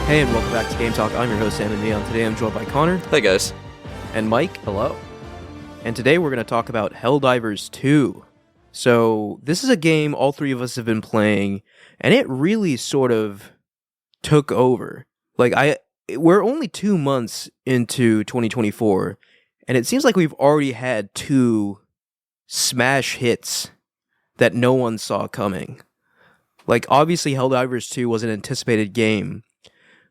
Hey, and welcome back to Game Talk. I'm your host, Sam, and today I'm joined by Connor. Hey, guys. And Mike. Hello. And today we're going to talk about Helldivers 2. So, this is a game all three of us have been playing, and it really sort of took over. We're only 2 months into 2024, and it seems like we've already had two smash hits that no one saw coming. Like, obviously, Helldivers 2 was an anticipated game,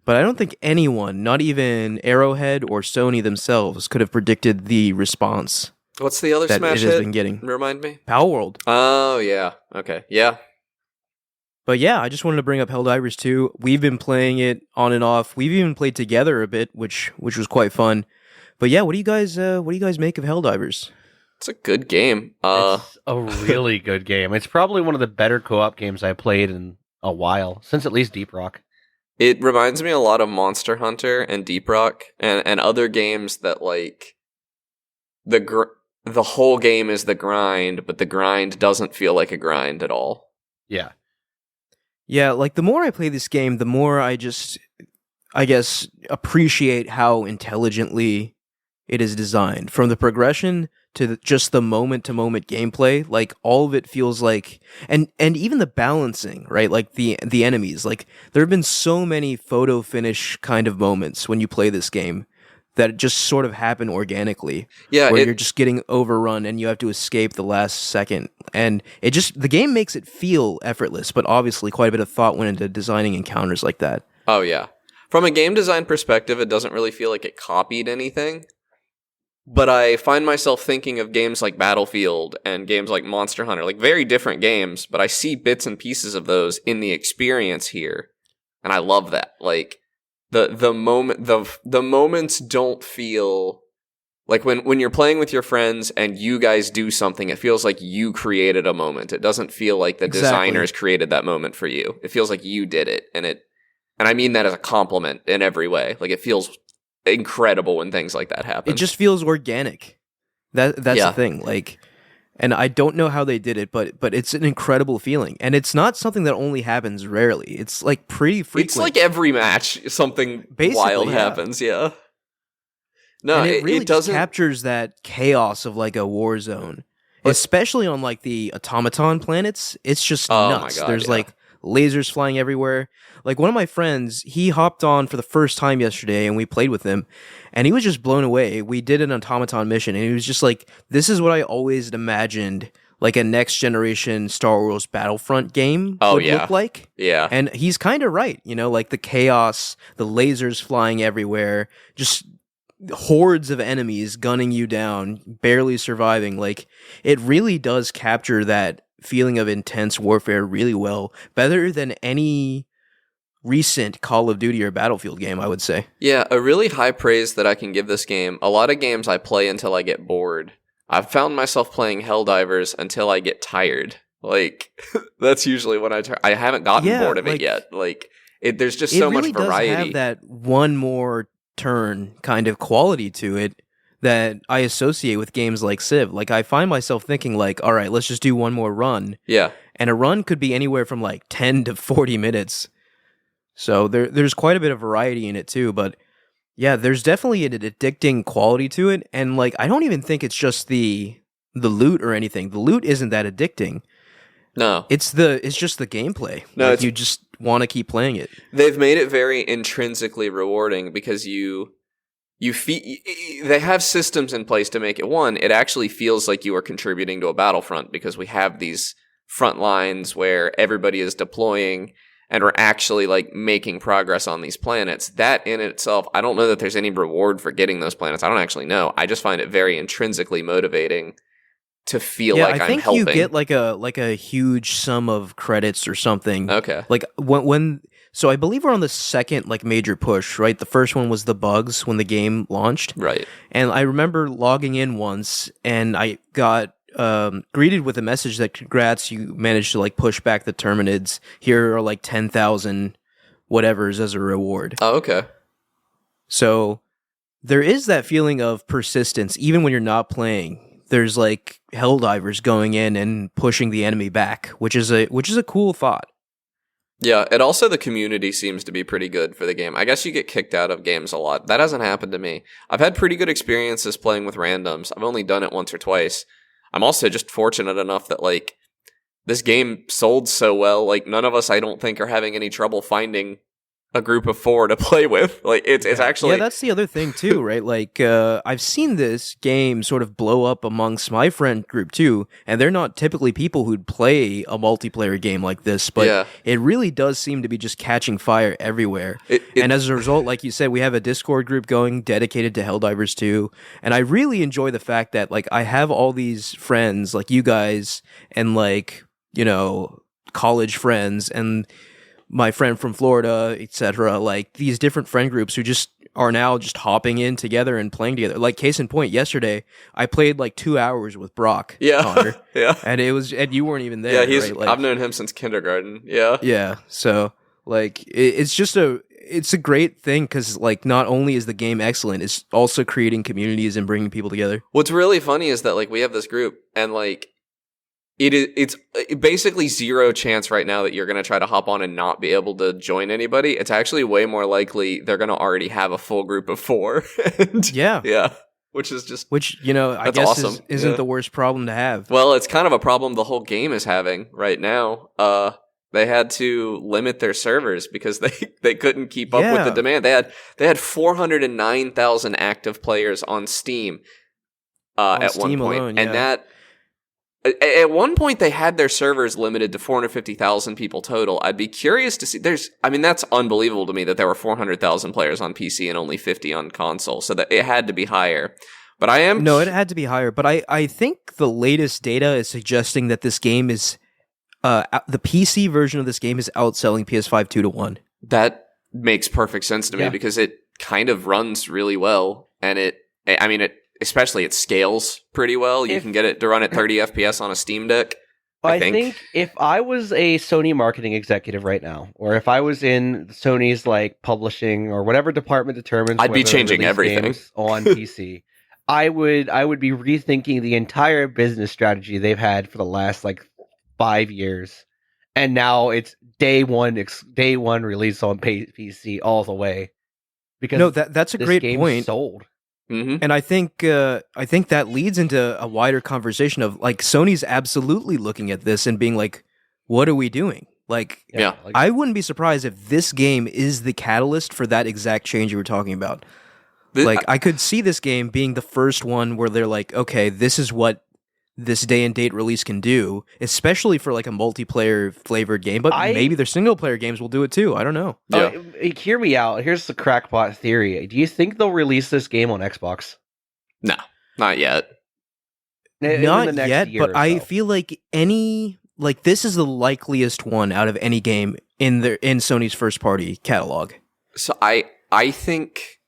but I don't think anyone, not even Arrowhead or Sony themselves, could have predicted the response. What's the other that smash it has hit? been getting. Remind me. Palworld. Oh, yeah. Okay. Yeah. But yeah, I just wanted to bring up Helldivers 2. We've been playing it on and off. We've even played together a bit, which was quite fun. But yeah, what do you guys make of Helldivers? It's a good game. It's a really good game. It's probably one of the better co-op games I played in a while, since at least Deep Rock. It reminds me a lot of Monster Hunter and Deep Rock and other games that, like, the whole game is the grind, but the grind doesn't feel like a grind at all. Yeah. Yeah, like the more I play this game, the more I guess, appreciate how intelligently it is designed. From the progression to just the moment-to-moment gameplay, like all of it feels like, and even the balancing, right? Like the enemies, like there have been so many photo finish kind of moments when you play this game that just sort of happen organically. Yeah, where you're just getting overrun and you have to escape the last second, and the game makes it feel effortless. But obviously, quite a bit of thought went into designing encounters like that. Oh, yeah. From a game design perspective, it doesn't really feel like it copied anything. But I find myself thinking of games like Battlefield and games like Monster Hunter, like very different games, but I see bits and pieces of those in the experience here, and I love that. Like the moments don't feel like when you're playing with your friends and you guys do something, it feels like you created a moment. It doesn't feel like the designers created that moment for you. It feels like you did it, and I mean that as a compliment in every way. Like, it feels incredible when things like that happen. It just feels organic. That's Yeah. the thing. Like, and I don't know how they did it, but it's an incredible feeling, and it's not something that only happens rarely. It's like pretty frequent. It's like every match, something Basically, wild yeah. happens. Yeah. No, and it really it doesn't. just captures that chaos of like a war zone, But- especially on like the automaton planets. It's just Oh my nuts. God, There's yeah. like lasers flying everywhere. Like, one of my friends, he hopped on for the first time yesterday, and we played with him, and he was just blown away. We did an automaton mission, and he was just like, "This is what I always imagined like a next generation Star Wars Battlefront game would look like." Yeah. And he's kind of right, like the chaos, the lasers flying everywhere, just hordes of enemies gunning you down, barely surviving. Like, it really does capture that feeling of intense warfare really well, better than any recent Call of Duty or Battlefield game, I would say. Yeah, a really high praise that I can give this game. A lot of games I play until I get bored. I've found myself playing Helldivers until I get tired. Like, that's usually when I haven't gotten bored of it yet. Like, there's just so much variety. It really does have that one more turn kind of quality to it that I associate with games like Civ. Like, I find myself thinking like, all right, let's just do one more run. Yeah. And a run could be anywhere from like 10 to 40 minutes. So there's quite a bit of variety in it too, but yeah, there's definitely an addicting quality to it, and like, I don't even think it's just the loot or anything. The loot isn't that addicting. No. It's just the gameplay. No, like, you just want to keep playing it. They've made it very intrinsically rewarding because they have systems in place to make it. One, it actually feels like you are contributing to a battlefront because we have these front lines where everybody is deploying and we're actually like making progress on these planets. That in itself, I don't know that there's any reward for getting those planets. I don't actually know. I just find it very intrinsically motivating to feel like I'm helping. I think you get like a huge sum of credits or something. Okay. Like so I believe we're on the second like major push, right? The first one was the bugs when the game launched. Right. And I remember logging in once and I got greeted with a message that congrats, you managed to like push back the Terminids. Here are like 10,000 whatevers as a reward. Oh, okay. So there is that feeling of persistence even when you're not playing. There's like Helldivers going in and pushing the enemy back, which is a cool thought. Yeah, and also the community seems to be pretty good for the game. I guess you get kicked out of games a lot. That hasn't happened to me. I've had pretty good experiences playing with randoms. I've only done it once or twice. I'm also just fortunate enough that, like, this game sold so well, like, none of us, I don't think, are having any trouble finding a group of 4 to play with. Like, it's actually... Yeah, that's the other thing, too, right? Like, I've seen this game sort of blow up amongst my friend group, too, and they're not typically people who'd play a multiplayer game like this, but it really does seem to be just catching fire everywhere. And as a result, like you said, we have a Discord group going dedicated to Helldivers 2, and I really enjoy the fact that, like, I have all these friends, like you guys, and, like, you know, college friends, and my friend from Florida, etc., like these different friend groups who just are now just hopping in together and playing together. Like, case in point, yesterday I played like 2 hours with Brock, Connor, and you weren't even there. Yeah, right? Like, I've known him since kindergarten. Yeah. So like it's a great thing because, like, not only is the game excellent, it's also creating communities and bringing people together. What's really funny is that, like, we have this group and, like, it's basically zero chance right now that you're going to try to hop on and not be able to join anybody. It's actually way more likely they're going to already have a full group of 4. Yeah. Which, you know, I guess awesome. isn't the worst problem to have. Well, it's kind of a problem the whole game is having right now. They had to limit their servers because they couldn't keep up with the demand. They had 409,000 active players on Steam at one point, alone, and that. At one point, they had their servers limited to 450,000 people total. I'd be curious to see. That's unbelievable to me that there were 400,000 players on PC and only 50 on console. So that it had to be higher. But it had to be higher. But I think the latest data is suggesting that this game is the PC version of this game is outselling PS5 2-1. That makes perfect sense to me because it kind of runs really well, and especially it scales pretty well. You can get it to run at 30 FPS on a Steam Deck. I think if I was a Sony marketing executive right now, or if I was in Sony's like publishing or whatever department determines, I'd be changing everything on PC. I would be rethinking the entire business strategy they've had for the last like 5 years, and now it's day one release on PC all the way. Because that's a great point. Sold. Mm-hmm. And I think that leads into a wider conversation of, like, Sony's absolutely looking at this and being like, what are we doing? Like, I wouldn't be surprised if this game is the catalyst for that exact change you were talking about. I could see this game being the first one where they're like, okay, this is what this day and date release can do, especially for like a multiplayer flavored game, but maybe their single player games will do it too. I don't know. Hear me out. Here's the crackpot theory. Do you think they'll release this game on Xbox? No, not yet. Not yet, but I feel like this is the likeliest one out of any game in Sony's first party catalog. So I think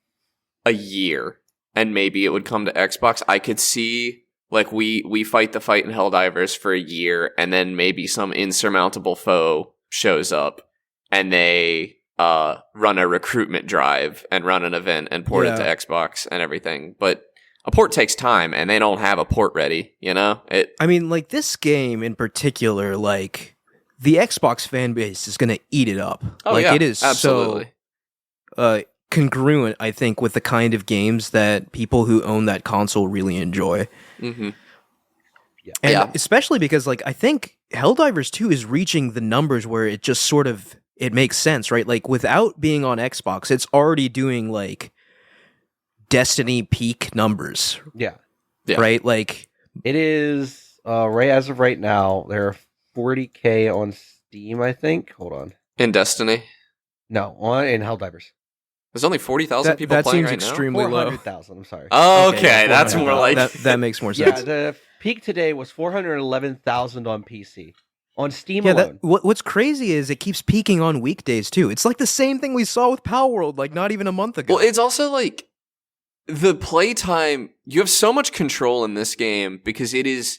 a year, and maybe it would come to Xbox. I could see, like, we fight the fight in Helldivers for a year, and then maybe some insurmountable foe shows up, and they run a recruitment drive and run an event and port it to Xbox and everything. But a port takes time, and they don't have a port ready, you know? Like, this game in particular, like, the Xbox fan base is going to eat it up. It is absolutely. So congruent, I think, with the kind of games that people who own that console really enjoy. Mm-hmm. And especially because, like, I think Helldivers 2 is reaching the numbers where it just sort of, it makes sense, right? Like, without being on Xbox, it's already doing, like, Destiny peak numbers. Yeah. Right? Like, it is, right as of right now, there are 40K on Steam, I think. Hold on. In Destiny? No, in Helldivers. There's only 40,000 people playing right now? That seems extremely low. 400,000, I'm sorry. Oh, okay, that's more like... That makes more sense. Yeah, the peak today was 411,000 on PC. On Steam alone. What's crazy is it keeps peaking on weekdays, too. It's like the same thing we saw with Palworld, like, not even a month ago. Well, it's also, like, the playtime... You have so much control in this game, because it is...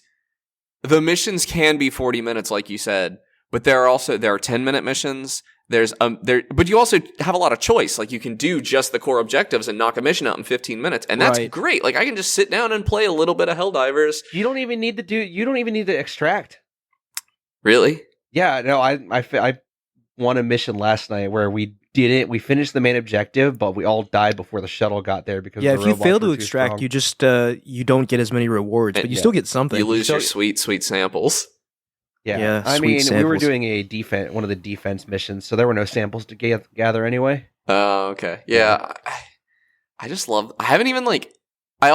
The missions can be 40 minutes, like you said, but there are 10-minute missions... but you also have a lot of choice. Like, you can do just the core objectives and knock a mission out in 15 minutes, and that's great. Like, I can just sit down and play a little bit of Helldivers. You don't even need to extract. Really? Yeah, no, I won a mission last night where we finished the main objective, but we all died before the shuttle got there because Yeah, the if you robots fail were to too extract, strong. you just you don't get as many rewards, but you Yeah. still get something. You lose So- your sweet samples. Yeah, I sweet mean, we were samples. doing one of the defense missions, so there were no samples to gather anyway. Oh, okay. Yeah. I just love. I haven't even like. I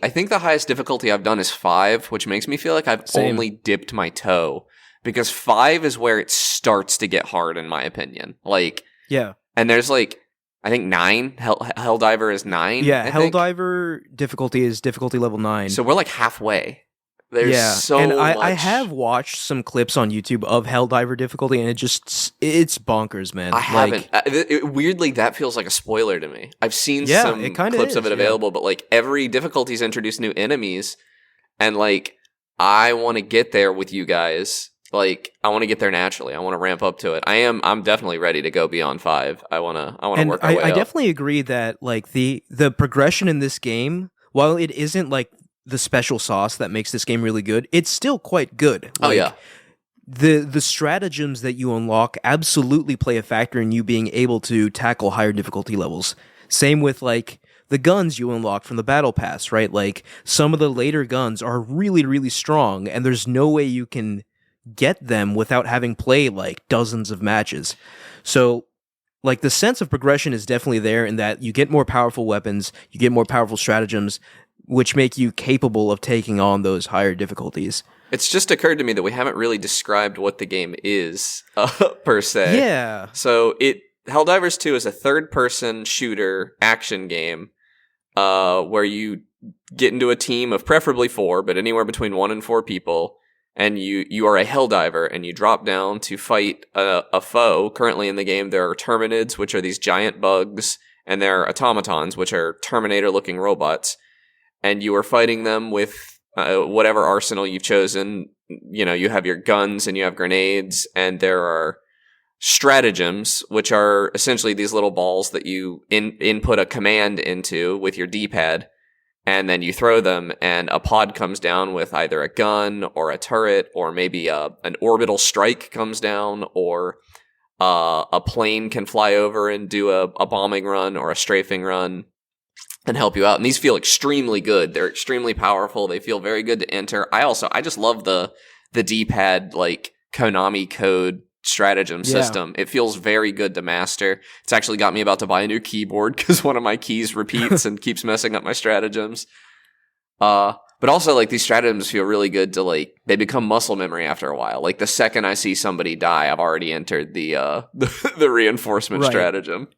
think the highest difficulty I've done is 5, which makes me feel like I've Same. only dipped my toe, because 5 is where it starts to get hard, in my opinion. Like, Yeah. and there's like, I think 9. Helldiver is 9. Yeah, I think. Helldiver difficulty is difficulty level 9. So we're like halfway. There's so and I much. have watched some clips on YouTube of Helldiver difficulty, and it's bonkers, man. I Like, haven't. Weirdly, that feels like a spoiler to me. I've seen Yeah, some it kinda clips of is, it yeah. available, but like every difficulty's introduced new enemies, and like I want to get there with you guys. Like I want to get there naturally. I want to ramp up to it. I'm definitely ready to go beyond 5. I want to and work our way I up. definitely agree that like the progression in this game, while it isn't like the special sauce that makes this game really good, it's still quite good. Oh, Like, yeah. The stratagems that you unlock absolutely play a factor in you being able to tackle higher difficulty levels. Same with like the guns you unlock from the battle pass, right? Like some of the later guns are really, really strong, and there's no way you can get them without having played like dozens of matches. So like the sense of progression is definitely there in that you get more powerful weapons, you get more powerful stratagems, which make you capable of taking on those higher difficulties. It's just occurred to me that we haven't really described what the game is per se. Yeah. So Helldivers 2 is a third-person shooter action game where you get into a team of preferably 4, but anywhere between 1 and 4 people, and you are a Helldiver, and you drop down to fight a foe. Currently in the game, there are Terminids, which are these giant bugs, and there are automatons, which are Terminator-looking robots, and you are fighting them with whatever arsenal you've chosen. You know, you have your guns and you have grenades, and there are stratagems, which are essentially these little balls that you input a command into with your D-pad, and then you throw them, and a pod comes down with either a gun or a turret, or maybe an orbital strike comes down, or a plane can fly over and do a bombing run or a strafing run and help you out. And these feel extremely good. They're extremely powerful. They feel very good to enter. I just love the D-pad, like Konami code stratagem system. It feels very good to master. It's actually got me about to buy a new keyboard because one of my keys repeats and keeps messing up my stratagems. But also, like, these stratagems feel really good to, like, they become muscle memory after a while. Like, the second I see somebody die, I've already entered the reinforcement Right. stratagem.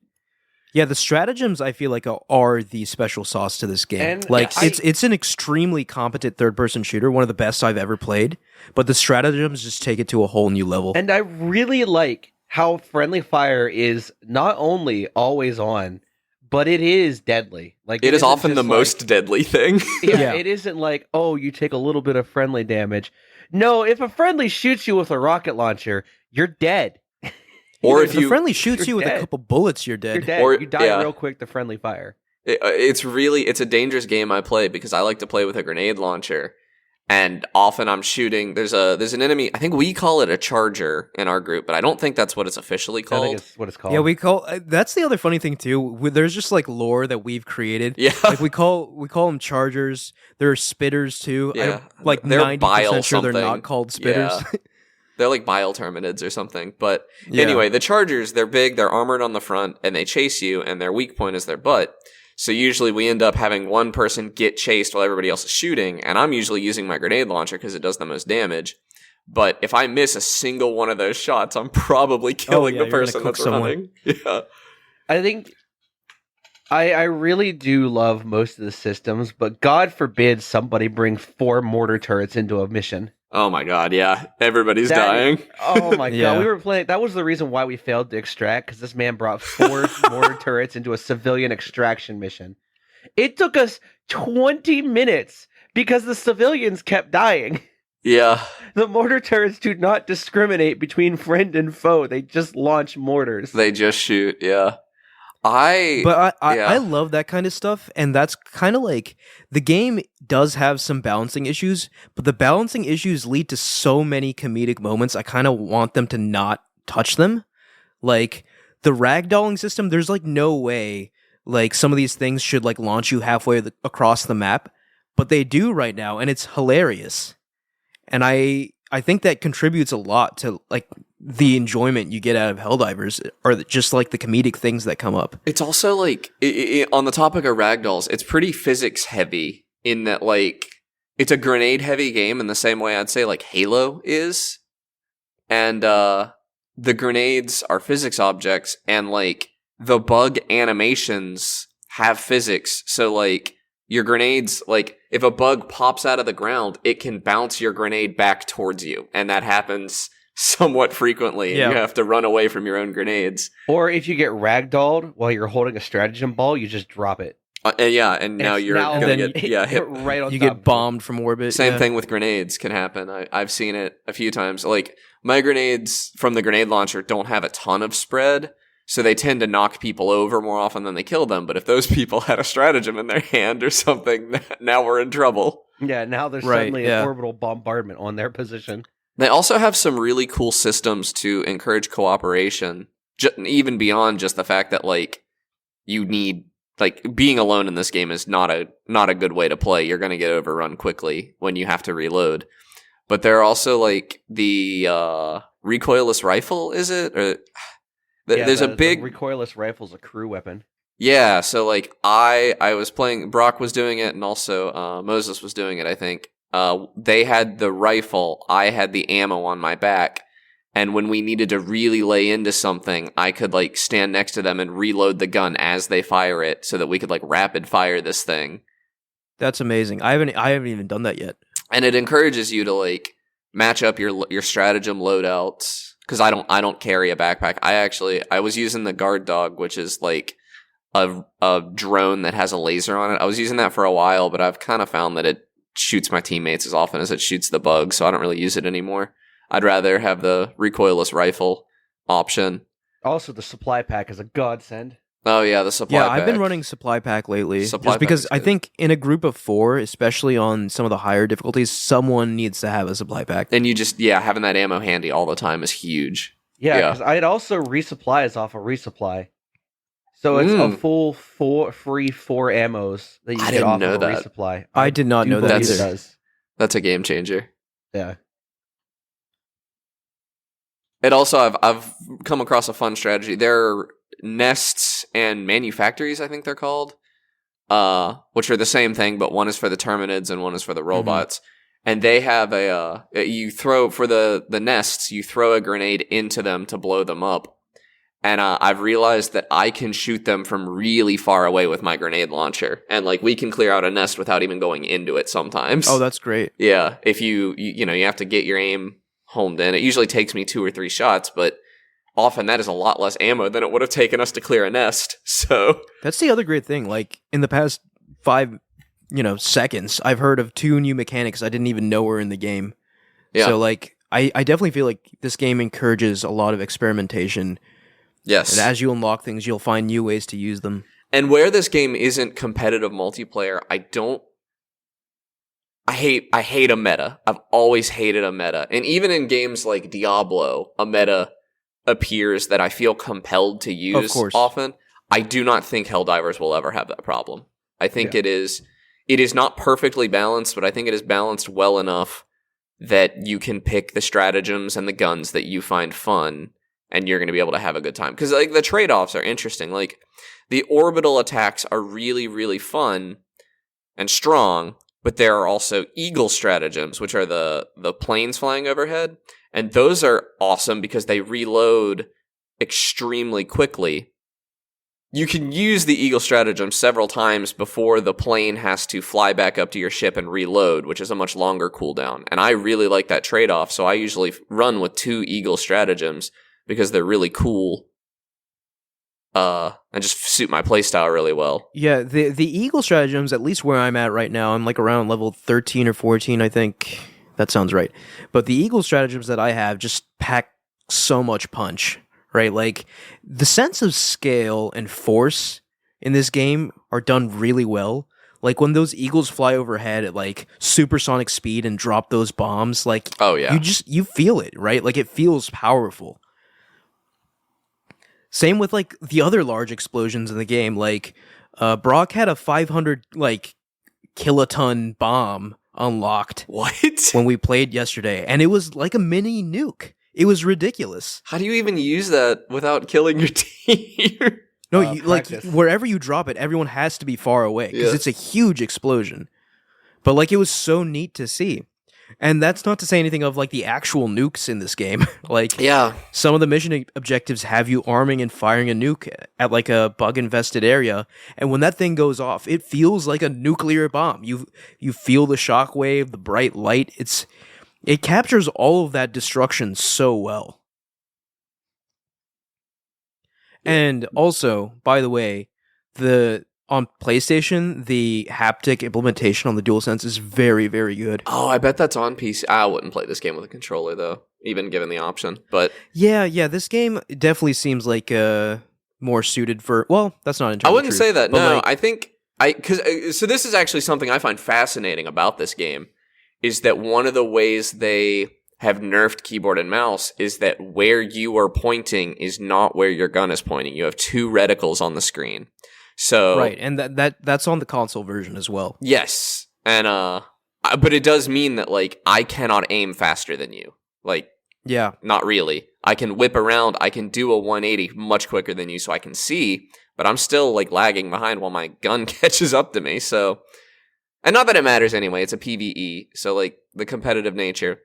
Yeah, the stratagems I feel like are the special sauce to this game. And like yes. it's an extremely competent third-person shooter, one of the best I've ever played. But the stratagems just take it to a whole new level. And I really like how friendly fire is not only always on, but it is deadly. Like It is isn't often the just like- most deadly thing. Yeah, it isn't like, oh, you take a little bit of friendly damage. No, if a friendly shoots you with a rocket launcher, you're dead. Or if if the you friendly shoots you're you with dead. a couple bullets, you're dead. You're dead. Or- you die yeah. real quick to friendly fire. it's a dangerous game I play because I like to play with a grenade launcher, and often I'm shooting. There's an enemy. I think we call it a charger in our group, but I don't think that's what it's officially I think called. it's what it's called. Yeah, we call that's the other funny thing too. There's just like lore that we've created. Yeah, Like we call them chargers. There are spitters too. Yeah. Like They're 90% bile sure they're something. not called spitters. Yeah. They're like bile terminids or something. But Yeah. anyway, the chargers, they're big, they're armored on the front, and they chase you, and their weak point is their butt. So usually we end up having one person get chased while everybody else is shooting, and I'm usually using my grenade launcher because it does the most damage. But if I miss a single one of those shots, I'm probably killing yeah, the you're gonna person cook that's someone. running. Yeah. I think I really do love most of the systems, but God forbid somebody brings 4 mortar turrets into a mission. Oh my god, yeah. Everybody's That- dying. Oh my Yeah. god, we were playing. That was the reason why we failed to extract, because this man brought 4 mortar turrets into a civilian extraction mission. It took us 20 minutes because the civilians kept dying. Yeah. The mortar turrets do not discriminate between friend and foe. They just launch mortars. They just shoot, yeah. But I yeah. love that kind of stuff, and that's kind of like the game does have some balancing issues, but the balancing issues lead to so many comedic moments. I kind of want them to not touch them. Like the ragdolling system, there's like no way like some of these things should like launch you halfway across the map, but they do right now, and it's hilarious. And I think that contributes a lot to like the enjoyment you get out of Helldivers, or just like the comedic things that come up. It's also like on the topic of ragdolls, it's pretty physics heavy in that like it's a grenade heavy game in the same way I'd say like Halo is, and the grenades are physics objects, and like the bug animations have physics, so like your grenades, like if a bug pops out of the ground, it can bounce your grenade back towards you, and that happens somewhat frequently, and you have to run away from your own grenades. Or if you get ragdolled while you're holding a stratagem ball, you just drop it. And now you're gonna get hit right on. You get bombed from orbit. Same thing with grenades can happen. I've seen it a few times. Like my grenades from the grenade launcher don't have a ton of spread, so they tend to knock people over more often than they kill them. But if those people had a stratagem in their hand or something, now we're in trouble. Yeah, now there's suddenly an orbital bombardment on their position. They also have some really cool systems to encourage cooperation, even beyond just the fact that like you need. Like, being alone in this game is not a good way to play. You're going to get overrun quickly when you have to reload. But there are also, like, the recoilless rifle, is it? Or there's a big... The recoilless rifle's a crew weapon. Yeah, so, like, I was playing... Brock was doing it, and also Moses was doing it, I think. They had the rifle, I had the ammo on my back. And when we needed to really lay into something, I could like stand next to them and reload the gun as they fire it, so that we could like rapid fire this thing. That's amazing. I haven't even done that yet. And it encourages you to like match up your stratagem loadouts, because I don't carry a backpack. I was using the guard dog, which is like a drone that has a laser on it. I was using that for a while, but I've kind of found that it shoots my teammates as often as it shoots the bugs, so I don't really use it anymore. I'd rather have the recoilless rifle option. Also, the supply pack is a godsend. Oh, yeah, the supply pack. Yeah, I've been running supply pack lately. Just because I think in a group of 4, especially on some of the higher difficulties, someone needs to have a supply pack. And you just, having that ammo handy all the time is huge. Yeah, because it also resupplies off a resupply. So it's a full free 4 ammos that you get off of a resupply. I did not know that either. That's a game changer. Yeah. It also, I've come across a fun strategy. There are nests and manufactories, I think they're called, which are the same thing, but one is for the Terminids and one is for the robots. Mm-hmm. And they have you throw, for the nests, you throw a grenade into them to blow them up. And I've realized that I can shoot them from really far away with my grenade launcher. And like we can clear out a nest without even going into it sometimes. Oh, that's great. Yeah, if you have to get your aim homed in. It usually takes me 2 or 3 shots, but often that is a lot less ammo than it would have taken us to clear a nest. So that's the other great thing. Like in the past 5, seconds, I've heard of 2 new mechanics I didn't even know were in the game. Yeah. So like I definitely feel like this game encourages a lot of experimentation. Yes. And as you unlock things, you'll find new ways to use them. And where this game isn't competitive multiplayer, I hate a meta. I've always hated a meta. And even in games like Diablo, a meta appears that I feel compelled to use often. I do not think Helldivers will ever have that problem. I think it is not perfectly balanced, but I think it is balanced well enough that you can pick the stratagems and the guns that you find fun, and you're going to be able to have a good time. Because like the trade-offs are interesting. Like the orbital attacks are really, really fun and strong, but there are also eagle stratagems, which are the planes flying overhead. And those are awesome because they reload extremely quickly. You can use the eagle stratagem several times before the plane has to fly back up to your ship and reload, which is a much longer cooldown. And I really like that trade-off, so I usually run with 2 eagle stratagems because they're really cool. And just suit my playstyle really well. Yeah, the eagle stratagems, at least where I'm at right now, I'm like around level 13 or 14, I think. That sounds right. But the eagle stratagems that I have just pack so much punch, right? Like, the sense of scale and force in this game are done really well. Like, when those eagles fly overhead at, like, supersonic speed and drop those bombs, like, oh, yeah. you feel it, right? Like, it feels powerful. Same with like the other large explosions in the game. Like Brock had a 500 like kiloton bomb unlocked What? when we played yesterday, and it was like a mini nuke. It was ridiculous. How do you even use that without killing your team? No, you, like practice. wherever you drop it, everyone has to be far away because Yeah. it's a huge explosion. But like it was so neat to see. And that's not to say anything of like the actual nukes in this game. Like Yeah. some of the mission objectives have you arming and firing a nuke at like a bug infested area, and when that thing goes off, it feels like a nuclear bomb. You feel the shockwave, the bright light. It captures all of that destruction so well. And also, by the way, on PlayStation, the haptic implementation on the DualSense is very, very good. Oh, I bet that's on PC. I wouldn't play this game with a controller though, even given the option. But Yeah, this game definitely seems like more suited for. Well, that's not entirely I wouldn't true, say that. but, No, like, I think so this is actually something I find fascinating about this game is that one of the ways they have nerfed keyboard and mouse is that where you are pointing is not where your gun is pointing. You have two reticles on the screen. So right, and that's on the console version as well. yes, and but it does mean that like I cannot aim faster than you. Like Yeah, not really. I can whip around. I can do a 180 much quicker than you, so I can see. But I'm still like lagging behind while my gun catches up to me. So, and not that it matters anyway. It's a PvE, so like the competitive nature.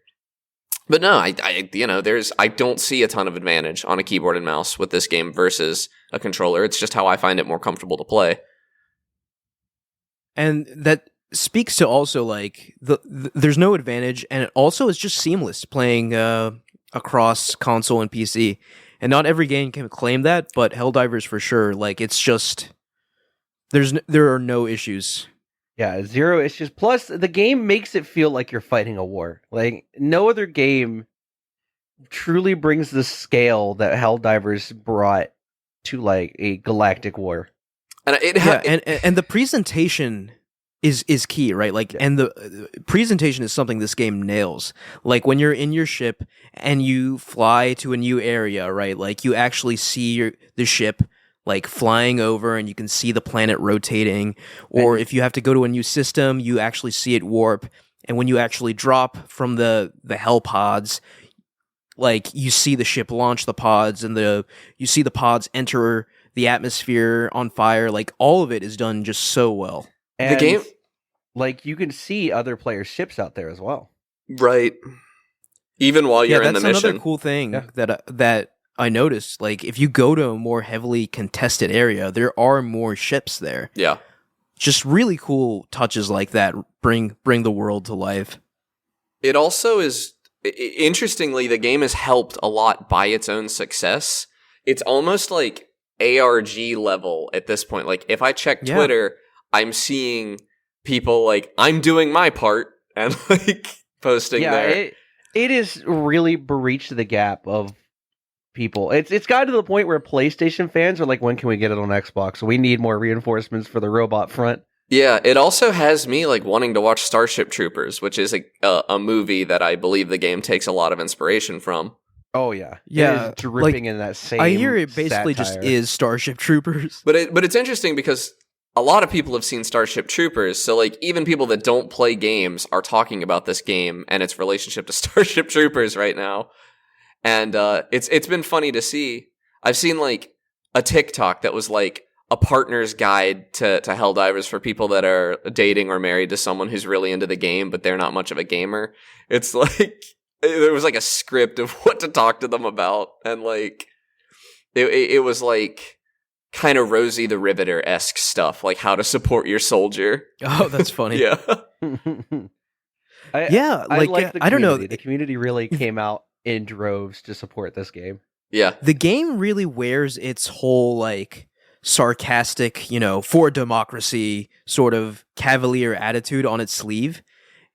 But no, I don't see a ton of advantage on a keyboard and mouse with this game versus a controller. It's just how I find it more comfortable to play. and that speaks to also like there's no advantage, and it also is just seamless playing across console and PC. And not every game can claim that, but Helldivers for sure. Like it's just there are no issues. Yeah, zero issues. Plus, the game makes it feel like you're fighting a war. Like, no other game truly brings the scale that Helldivers brought to, like, a galactic war. And And the presentation is key, right? Like, and the presentation is something this game nails. Like when you're in your ship and you fly to a new area, right? Like you actually see the ship like flying over, and you can see the planet rotating. Or if you have to go to a new system, you actually see it warp. And when you actually drop from the hell pods, like you see the ship launch the pods, and you see the pods enter the atmosphere on fire. Like all of it is done just so well. And, the game, like, you can see other players' ships out there as well. right? Even while you're in the that's mission. another cool thing Yeah. that I noticed. Like if you go to a more heavily contested area, there are more ships there. Yeah. Just really cool touches like that bring the world to life. It also is, interestingly, the game is helped a lot by its own success. It's almost like ARG level at this point. Like, if I check Yeah. Twitter, I'm seeing people like, I'm doing my part, and like posting there. It is really breached the gap of people. It's gotten to the point where PlayStation fans are like, when can we get it on Xbox? We need more reinforcements for the robot front. Yeah, it also has me like wanting to watch Starship Troopers, which is a movie that I believe the game takes a lot of inspiration from. Oh yeah, Yeah, it is dripping in that same. I hear it basically just satire. is Starship Troopers. But it's interesting because a lot of people have seen Starship Troopers, so like even people that don't play games are talking about this game and its relationship to Starship Troopers right now. And it's been funny to see. I've seen like a TikTok that was like a partner's guide to Helldivers for people that are dating or married to someone who's really into the game, but they're not much of a gamer. It's like there was like a script of what to talk to them about, and like it was like kind of Rosie the Riveter-esque stuff, like how to support your soldier. Oh, that's funny. Yeah. Yeah, I like like the I don't know. community. The community really came out in droves to support this game. Yeah. The game really wears its whole like sarcastic, for democracy sort of cavalier attitude on its sleeve,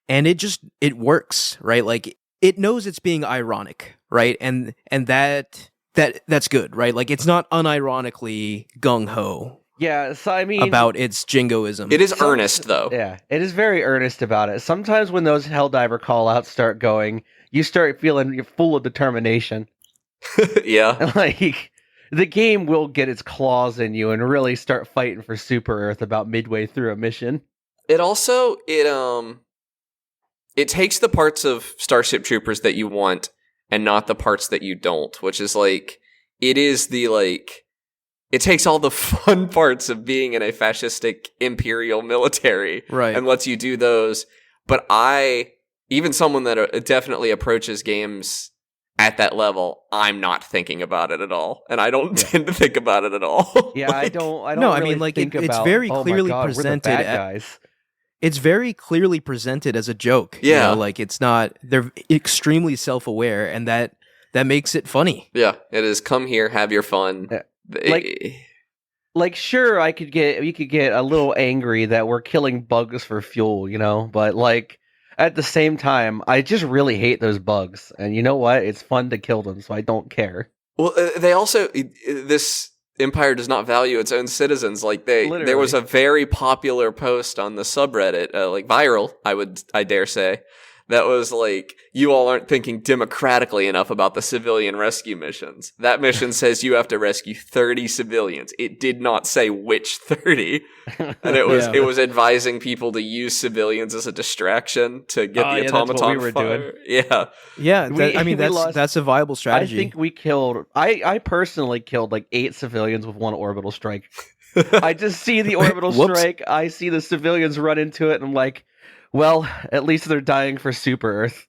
and it works, right? Like it knows it's being ironic, right? And that's good, right? Like it's not unironically gung ho Yeah, so I mean, about its jingoism. It is earnest though. yeah, it is very earnest about it. Sometimes when those Helldiver call-outs start going, you start feeling you're full of determination. Yeah. Like the game will get its claws in you and really start fighting for Super Earth about midway through a mission. It also it takes the parts of Starship Troopers that you want and not the parts that you don't, which is like it is the like it takes all the fun parts of being in a fascistic imperial military Right. and lets you do those. But even someone that definitely approaches games at that level, I'm not thinking about it at all, and I don't tend to think about it at all. Yeah, I don't. No, I really mean, like, think it's about, very oh my clearly God, we're the presented bad at- guys. It's very clearly presented as a joke. Yeah. You know, like it's not. They're extremely self-aware, and that makes it funny. Yeah, it is. Come here, have your fun. Like, sure, we could get a little angry that we're killing bugs for fuel, you know, but like at the same time, I just really hate those bugs, and you know what? It's fun to kill them, so I don't care. Well, they also this empire does not value its own citizens. Like there was a very popular post on the subreddit, like viral, I dare say, that was like, you all aren't thinking democratically enough about the civilian rescue missions. That mission says you have to rescue 30 civilians. It did not say which 30. And it was Yeah. it was advising people to use civilians as a distraction to get the yeah, that's what automaton we were fire. doing. Yeah. Yeah, We- I mean we lost- that's a viable strategy. I think we killed. I personally killed like 8 civilians with one orbital strike. I just see the orbital Whoops. strike. I see the civilians run into it, and I'm like, well, at least they're dying for Super Earth.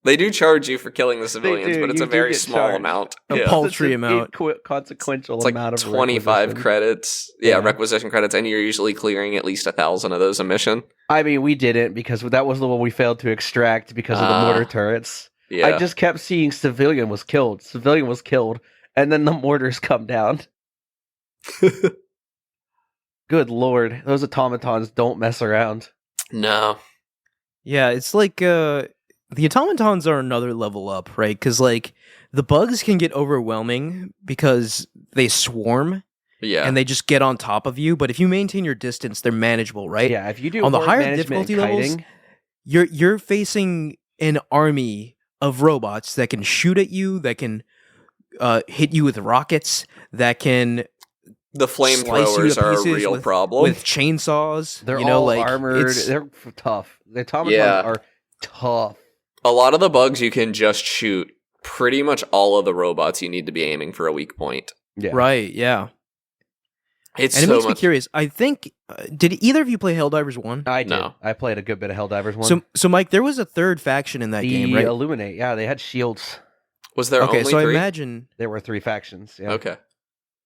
They do charge you for killing the civilians, do. but it's You a do very get small charged. amount. A Yeah. paltry It's an amount. consequential It's like amount of 25 requisition. credits. Yeah, requisition credits, and you're usually clearing at least 1,000 of those a mission. I mean, we didn't because that was the one we failed to extract because of the mortar turrets. Yeah. I just kept seeing civilian was killed, and then the mortars come down. Good lord, those automatons don't mess around. No. Yeah, it's like the automatons are another level up, right? Because like the bugs can get overwhelming because they swarm Yeah. and they just get on top of you. But if you maintain your distance, they're manageable, right? Yeah, if you do On the horde higher management difficulty and levels, kiting, you're facing an army of robots that can shoot at you, that can hit you with rockets, that can the slice you flamethrowers to are a pieces real with- problem. with chainsaws. they're you know, all like armored. it's- They're tough. The automatons Yeah. are tough. A lot of the bugs you can just shoot pretty much all of the robots you need to be aiming for a weak point. Yeah. Right, yeah. It's And it so makes me much. curious. I think did either of you play Helldivers 1? I did. No. I played a good bit of Helldivers 1. So Mike, there was a third faction in that the game, right? Illuminate, yeah, they had shields. Was there Okay, only so I 3? imagine. There were 3 factions. Yeah. Okay.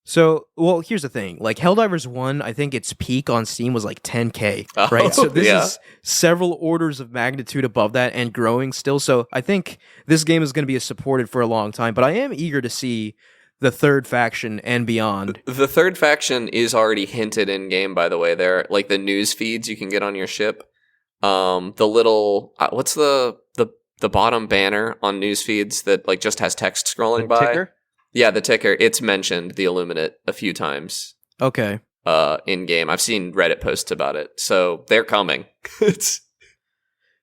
So, well, here's the thing. Like Helldivers 1, I think its peak on Steam was like 10K, Oh, right? So this yeah. is several orders of magnitude above that and growing still. So I think this game is going to be supported for a long time, but I am eager to see the third faction and beyond. The third faction is already hinted in game, by the way. They're like the news feeds you can get on your ship. The little what's the bottom banner on news feeds that like just has text scrolling The by? ticker? Yeah, the ticker. It's mentioned the Illuminate a few times Okay. in game. I've seen Reddit posts about it, so they're coming. It's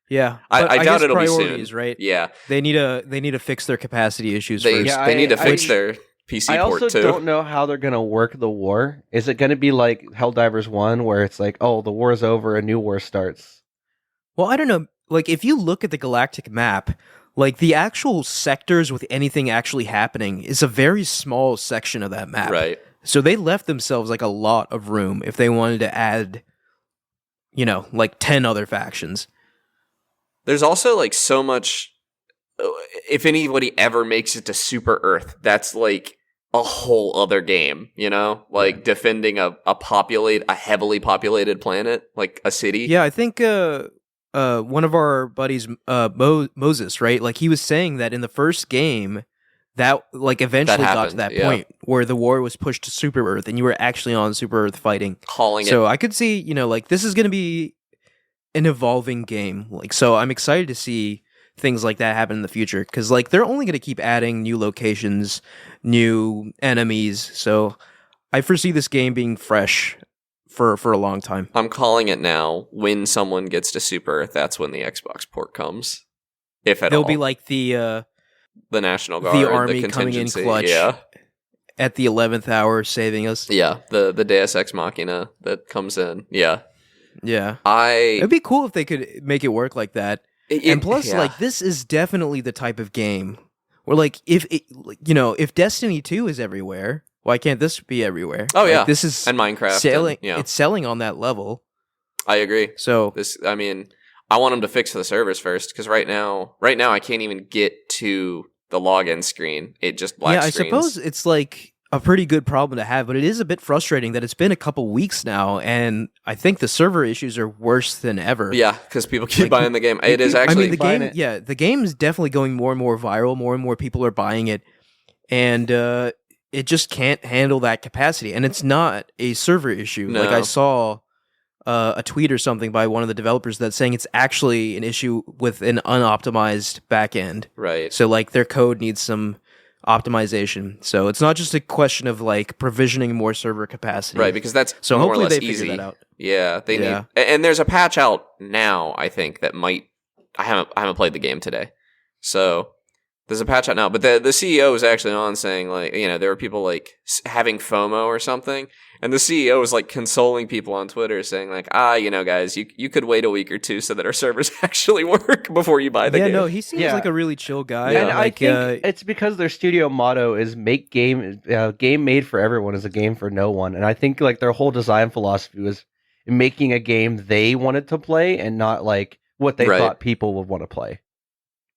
Yeah. I But doubt guess it'll be priorities, soon. right? Yeah, They need to fix their capacity issues they first. Yeah, they need to I- fix their PC I port also too. don't know how they're going to work the war. Is it going to be like Helldivers 1 where it's like, oh, the war's over, a new war starts? Well, I don't know. Like, if you look at the galactic map, like the actual sectors with anything actually happening is a very small section of that map. Right. So they left themselves like a lot of room if they wanted to add, like 10 other factions. There's also like so much. If anybody ever makes it to Super Earth, that's like a whole other game, like defending a heavily populated planet, like a city. Yeah, I think one of our buddies, Moses, right? Like he was saying that in the first game, that like eventually got to happened, that yeah. point where the war was pushed to Super Earth and you were actually on Super Earth fighting. Calling So I could see, like this is going to be an evolving game. Like, so I'm excited to see things like that happen in the future because like they're only going to keep adding new locations, new enemies. So I foresee this game being fresh for a long time. I'm calling it now. When someone gets to Super Earth, that's when the Xbox port comes, if at They'll all. be like the National Guard, army coming in contingency. clutch. Yeah, at the 11th hour saving us. Yeah, the Deus Ex Machina that comes in. Yeah. Yeah. It'd be cool if they could make it work like that. And plus, like, this is definitely the type of game where, like, if Destiny 2 is everywhere, why can't this be everywhere? Oh, like, yeah. This is and Minecraft. selling. And, It's selling on that level. I agree. So I mean, I want them to fix the servers first, because right now I can't even get to the login screen. It just black screens. I suppose it's like a pretty good problem to have, but it is a bit frustrating that it's been a couple weeks now, and I think the server issues are worse than ever. Yeah, because people keep buying the game. It is actually. I mean, the game is definitely going more and more viral. More and more people are buying it, and it just can't handle that capacity. And it's not a server issue. No. Like I saw a tweet or something by one of the developers that's saying it's actually an issue with an unoptimized backend. Right. So like their code needs some optimization. So it's not just a question of like provisioning more server capacity. Right, because that's so more or hopefully less they easy. figure that out. Yeah, they need. And there's a patch out now, I think, that might. I haven't played the game today, so there's a patch out now. But the CEO was actually on saying, like, there were people like having FOMO or something, and the CEO was like consoling people on Twitter, saying like, guys, you could wait a week or two so that our servers actually work before you buy the game. Yeah, no, he seems like a really chill guy. And like, I think it's because their studio motto is make game made for everyone is a game for no one. And I think like their whole design philosophy was making a game they wanted to play and not like what they thought people would want to play.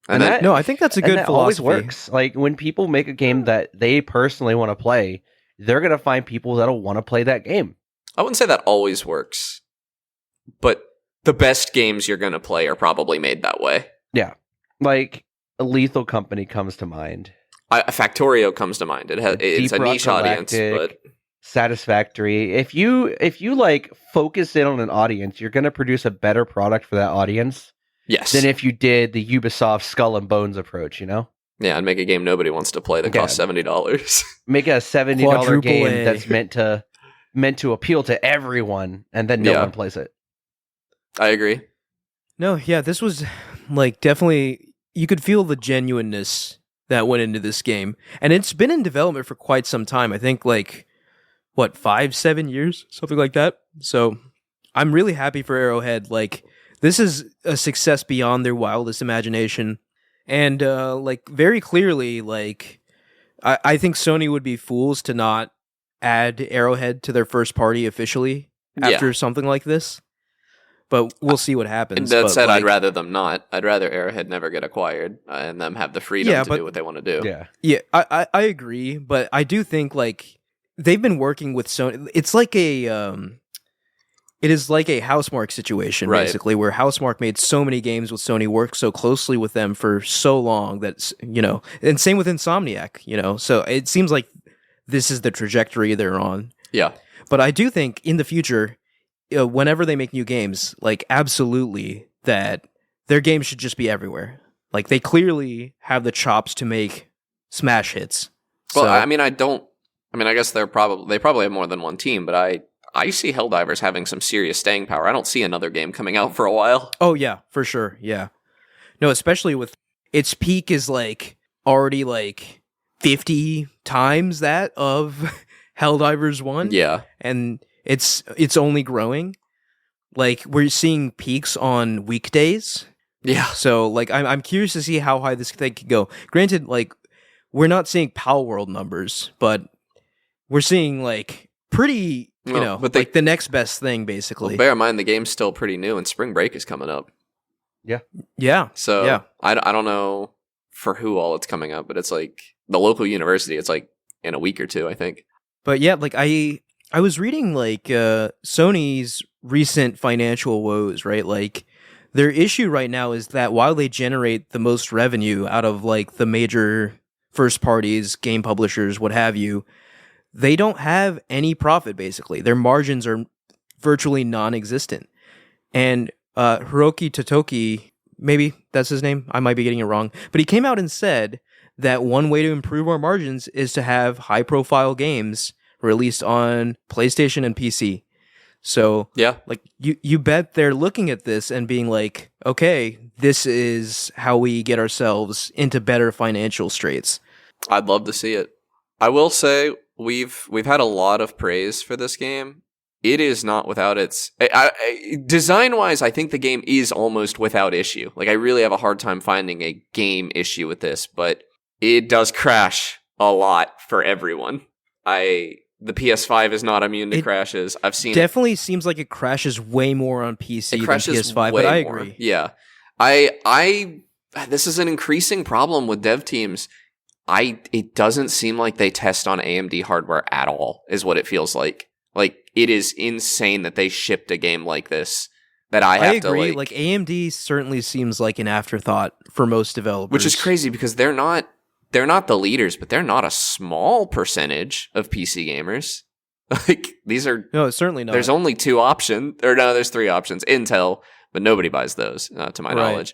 And I think that's a good philosophy. Always works. Like when people make a game that they personally want to play, they're going to find people that'll want to play that game. I wouldn't say that always works, but the best games you're going to play are probably made that way. Yeah. Like a Lethal Company comes to mind. Factorio comes to mind. It's a niche audience, but Satisfactory. If you like focus in on an audience, you're going to produce a better product for that audience. Yes. Than if you did the Ubisoft Skull and Bones approach, Yeah, and make a game nobody wants to play that costs $70. Make a $70 game that's meant to appeal to everyone, and then no one plays it. I agree. No, yeah, this was like definitely you could feel the genuineness that went into this game, and it's been in development for quite some time. I think like 5-7 years, something like that. So I'm really happy for Arrowhead. Like, this is a success beyond their wildest imagination. And, like, very clearly, like, I think Sony would be fools to not add Arrowhead to their first party officially after something like this. But we'll see what happens. That said, I'd rather them not. I'd rather Arrowhead never get acquired and them have the freedom to do what they want to do. Yeah, I agree. But I do think, like, they've been working with Sony. It's like it is like a Housemarque situation, basically, where Housemarque made so many games with Sony, worked so closely with them for so long that, and same with Insomniac, so it seems like this is the trajectory they're on. Yeah. But I do think in the future, whenever they make new games, like, absolutely that their games should just be everywhere. Like, they clearly have the chops to make smash hits. Well, I guess they probably have more than one team, but I see Helldivers having some serious staying power. I don't see another game coming out for a while. Oh, yeah, for sure, yeah. No, especially with its peak is, like, already, like, 50 times that of Helldivers 1. Yeah. And it's only growing. Like, we're seeing peaks on weekdays. Yeah. So, like, I'm curious to see how high this thing could go. Granted, like, we're not seeing Pal World numbers, but we're seeing, like, pretty... like the next best thing, basically. Well, bear in mind, the game's still pretty new, and spring break is coming up. Yeah. So, I don't know for who all it's coming up, but it's like the local university, it's like in a week or two, I think. But yeah, like I was reading like Sony's recent financial woes, right? Like their issue right now is that while they generate the most revenue out of like the major first parties, game publishers, what have you, they don't have any profit, basically. Their margins are virtually non-existent. And Hiroki Totoki, maybe that's his name, I might be getting it wrong, but he came out and said that one way to improve our margins is to have high-profile games released on PlayStation and PC. So, like, you bet they're looking at this and being like, okay, this is how we get ourselves into better financial straits. I'd love to see it. I will say, we've had a lot of praise for this game. It is not without its design-wise. I think the game is almost without issue. Like, I really have a hard time finding a game issue with this, but it does crash a lot for everyone. The PS5 is not immune to crashes. I've seen definitely seems like it crashes way more on PC than PS5, but I agree. Yeah, this is an increasing problem with dev teams. It doesn't seem like they test on AMD hardware at all, is what it feels like. Like, it is insane that they shipped a game like this that I have to like. I agree. Like, AMD certainly seems like an afterthought for most developers. Which is crazy because they're not the leaders, but they're not a small percentage of PC gamers. Like, these are... No, certainly not. There's only two options. Or no, there's three options. Intel, but nobody buys those, to my knowledge.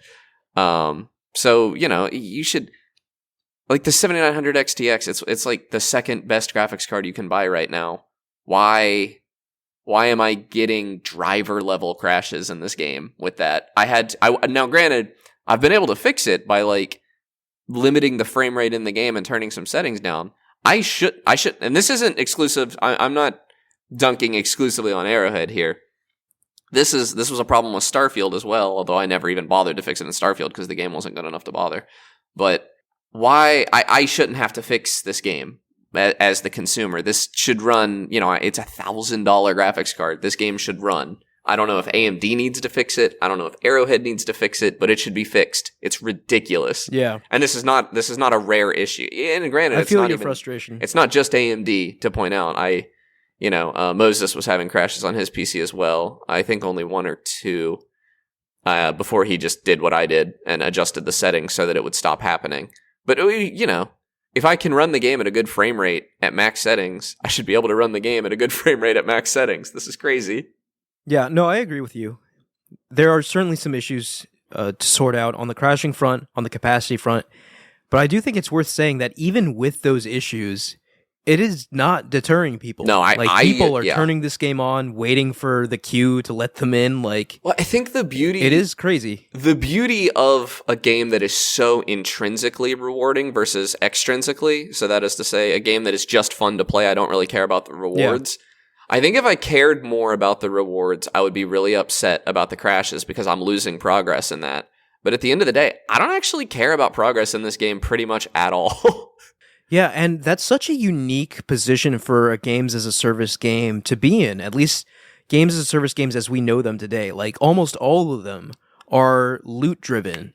So, you should... Like, the 7900 XTX, it's like the second best graphics card you can buy right now. Why am I getting driver level crashes in this game with that? Now granted, I've been able to fix it by like limiting the frame rate in the game and turning some settings down. I should, and this isn't exclusive. I'm not dunking exclusively on Arrowhead here. This was a problem with Starfield as well, although I never even bothered to fix it in Starfield because the game wasn't good enough to bother. But why I shouldn't have to fix this game as the consumer. This should run, it's $1,000 graphics card. This game should run. I don't know if AMD needs to fix it. I don't know if Arrowhead needs to fix it, but it should be fixed. It's ridiculous. Yeah. And this is not a rare issue. And granted, I feel your frustration. It's not just AMD, to point out. Moses was having crashes on his PC as well. I think only one or two before he just did what I did and adjusted the settings so that it would stop happening. But, if I can run the game at a good frame rate at max settings, I should be able to run the game at a good frame rate at max settings. This is crazy. Yeah, no, I agree with you. There are certainly some issues to sort out on the crashing front, on the capacity front, but I do think it's worth saying that even with those issues, it is not deterring people. No, people are turning this game on, waiting for the queue to let them in. Like, well, I think it is crazy. The beauty of a game that is so intrinsically rewarding versus extrinsically, so that is to say, a game that is just fun to play, I don't really care about the rewards. Yeah. I think if I cared more about the rewards, I would be really upset about the crashes because I'm losing progress in that. But at the end of the day, I don't actually care about progress in this game pretty much at all. Yeah, and that's such a unique position for a games as a service game to be in. At least games as a service games as we know them today. Like, almost all of them are loot driven.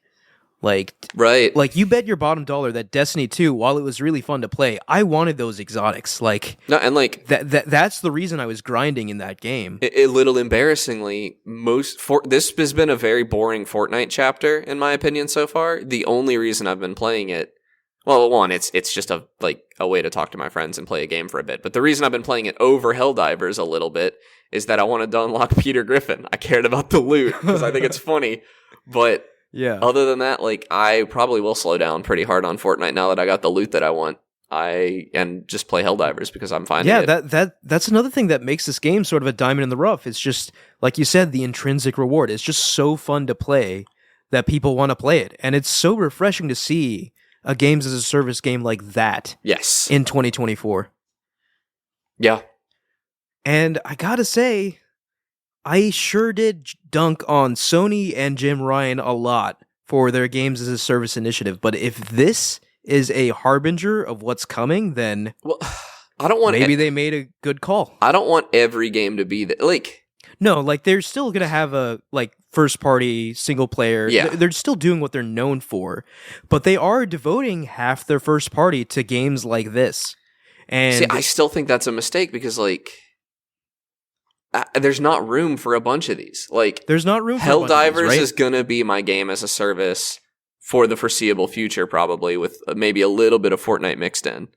Like, right. Like, you bet your bottom dollar that Destiny 2, while it was really fun to play, I wanted those exotics. Like, no, and like that's the reason I was grinding in that game. A little embarrassingly, this has been a very boring Fortnite chapter in my opinion so far. The only reason I've been playing it, well, one, it's just a way to talk to my friends and play a game for a bit. But the reason I've been playing it over Helldivers a little bit is that I wanted to unlock Peter Griffin. I cared about the loot because I think it's funny. But yeah, other than that, like, I probably will slow down pretty hard on Fortnite now that I got the loot that I want. And just play Helldivers because I'm finding it. Yeah, that's another thing that makes this game sort of a diamond in the rough. It's just, like you said, the intrinsic reward. It's just so fun to play that people want to play it. And it's so refreshing to see a games as a service game like that. Yes. In 2024. Yeah. And I gotta say, I sure did dunk on Sony and Jim Ryan a lot for their games as a service initiative. But if this is a harbinger of what's coming, then I don't want maybe they made a good call. I don't want every game to be no, like, they're still gonna have a first party single player. Yeah. They're still doing what they're known for, but they are devoting half their first party to games like this. And see, I still think that's a mistake because there's not room for a bunch of these. Like, there's not room for Helldivers right? is gonna be my game as a service for the foreseeable future, probably with maybe a little bit of Fortnite mixed in.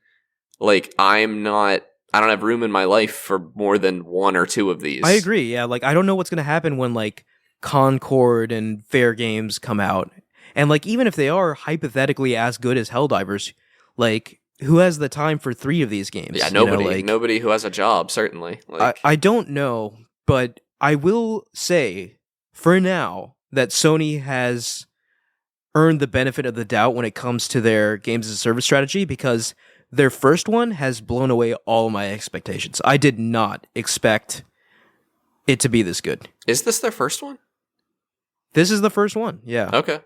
Like, I don't have room in my life for more than one or two of these. I agree. Yeah, like, I don't know what's going to happen when Conqueror and Fair Games come out. And even if they are hypothetically as good as Helldivers, who has the time for 3 of these games? Yeah, nobody. Nobody who has a job, certainly. I don't know, but I will say for now that Sony has earned the benefit of the doubt when it comes to their games as a service strategy, because their first one has blown away all my expectations. I did not expect it to be this good. Is this their first one? This is the first one. Yeah. Okay.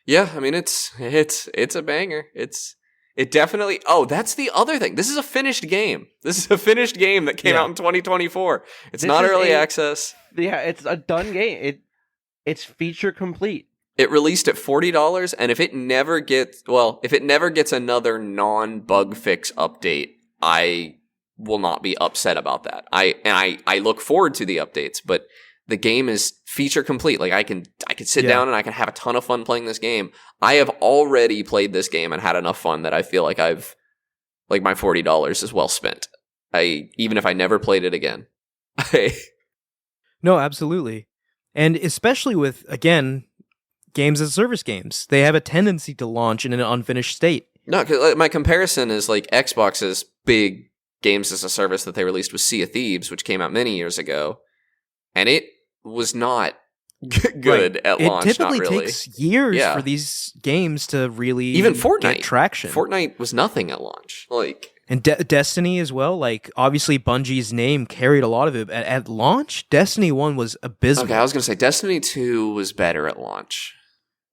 Yeah, I mean it's a banger. It definitely. Oh, that's the other thing. This is a finished game. This is a finished game that came out in 2024. It's This not is early access. Yeah, it's a done game. It's feature complete. It released at $40, and if it never gets another non-bug fix update, I will not be upset about that. I look forward to the updates, but the game is feature complete. Like I can sit down and I can have a ton of fun playing this game. I have already played this game and had enough fun that I feel like my $40 is well spent. Even if I never played it again. No, absolutely. And especially with, again, games as service games, they have a tendency to launch in an unfinished state. No, cause my comparison is like Xbox's big games as a service that they released with Sea of Thieves, which came out many years ago, and it was not good at launch. It typically not really. takes years for these games to really even Fortnite get traction. Fortnite was nothing at launch, and Destiny as well. Like obviously, Bungie's name carried a lot of it at launch. Destiny 1 was abysmal. Okay, I was gonna say Destiny 2 was better at launch.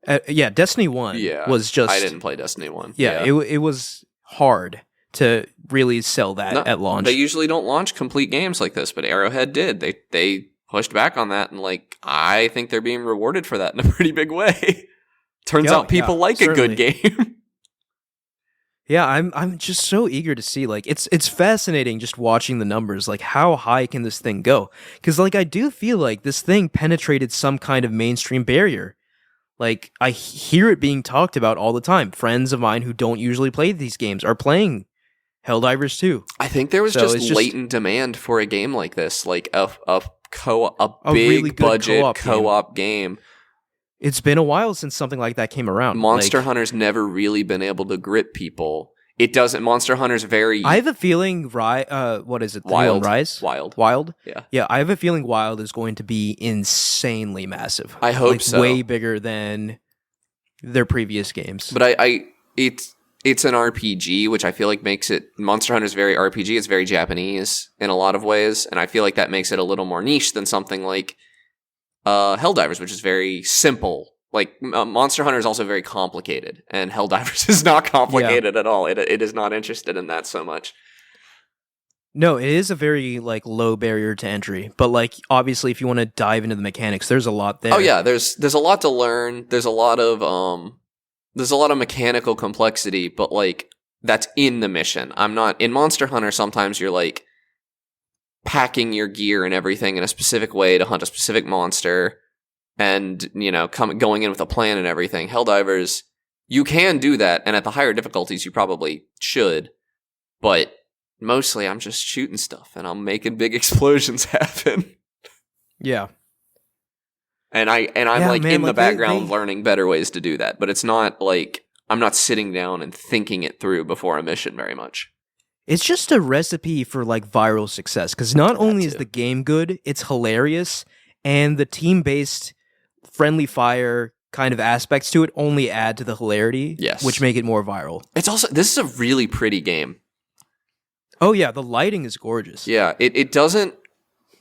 Destiny 1 was just... I didn't play Destiny 1. Yeah, it was hard to really sell that at launch. They usually don't launch complete games like this, but Arrowhead did. They pushed back on that, and I think they're being rewarded for that in a pretty big way. Turns out people like certainly. A good game. Yeah, I'm just so eager to see. It's fascinating just watching the numbers. How high can this thing go? Because I do feel like this thing penetrated some kind of mainstream barrier. I hear it being talked about all the time. Friends of mine who don't usually play these games are playing Helldivers 2. I think there was just latent demand for a game like this, a big really budget co-op game. It's been a while since something like that came around. Monster Hunter's never really been able to grip people. It doesn't. Monster Hunter's very... I have a feeling... what is it? Wild. Rise? Wild? Yeah. Yeah, I have a feeling Wild is going to be insanely massive. I hope so. Way bigger than their previous games. But it's an RPG, which I feel like makes it... Monster Hunter's very RPG. It's very Japanese in a lot of ways, and I feel like that makes it a little more niche than something like Helldivers, which is very simple. Monster Hunter is also very complicated, and Helldivers is not complicated at all. It is not interested in that so much. No, it is a very low barrier to entry, but obviously if you want to dive into the mechanics, there's a lot there. Oh yeah, there's a lot to learn. There's a lot of mechanical complexity, but that's in the mission. I'm not in Monster Hunter. Sometimes you're packing your gear and everything in a specific way to hunt a specific monster. And, going in with a plan and everything. Helldivers, you can do that, and at the higher difficulties, you probably should. But mostly, I'm just shooting stuff, and I'm making big explosions happen. Yeah. And I'm in the background learning better ways to do that. But it's not I'm not sitting down and thinking it through before a mission very much. It's just a recipe for viral success, because not only is the game good, it's hilarious, and the team-based friendly fire kind of aspects to it only add to the hilarity, which make it more viral. It's also, this is a really pretty game. Oh yeah, the lighting is gorgeous. Yeah, it doesn't,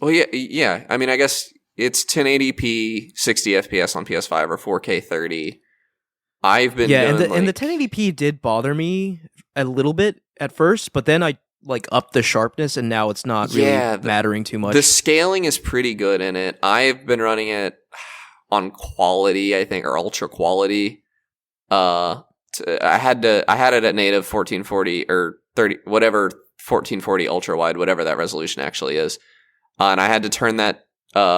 well yeah, I mean I guess it's 1080p 60 FPS on PS5 or 4K 30. I've been doing and the 1080p did bother me a little bit at first, but then I upped the sharpness, and now it's not really mattering too much. The scaling is pretty good in it. I've been running it on quality, I think, or ultra quality. I had it at native 1440 or 30, whatever 1440 ultra wide, whatever that resolution actually is, and I had to turn that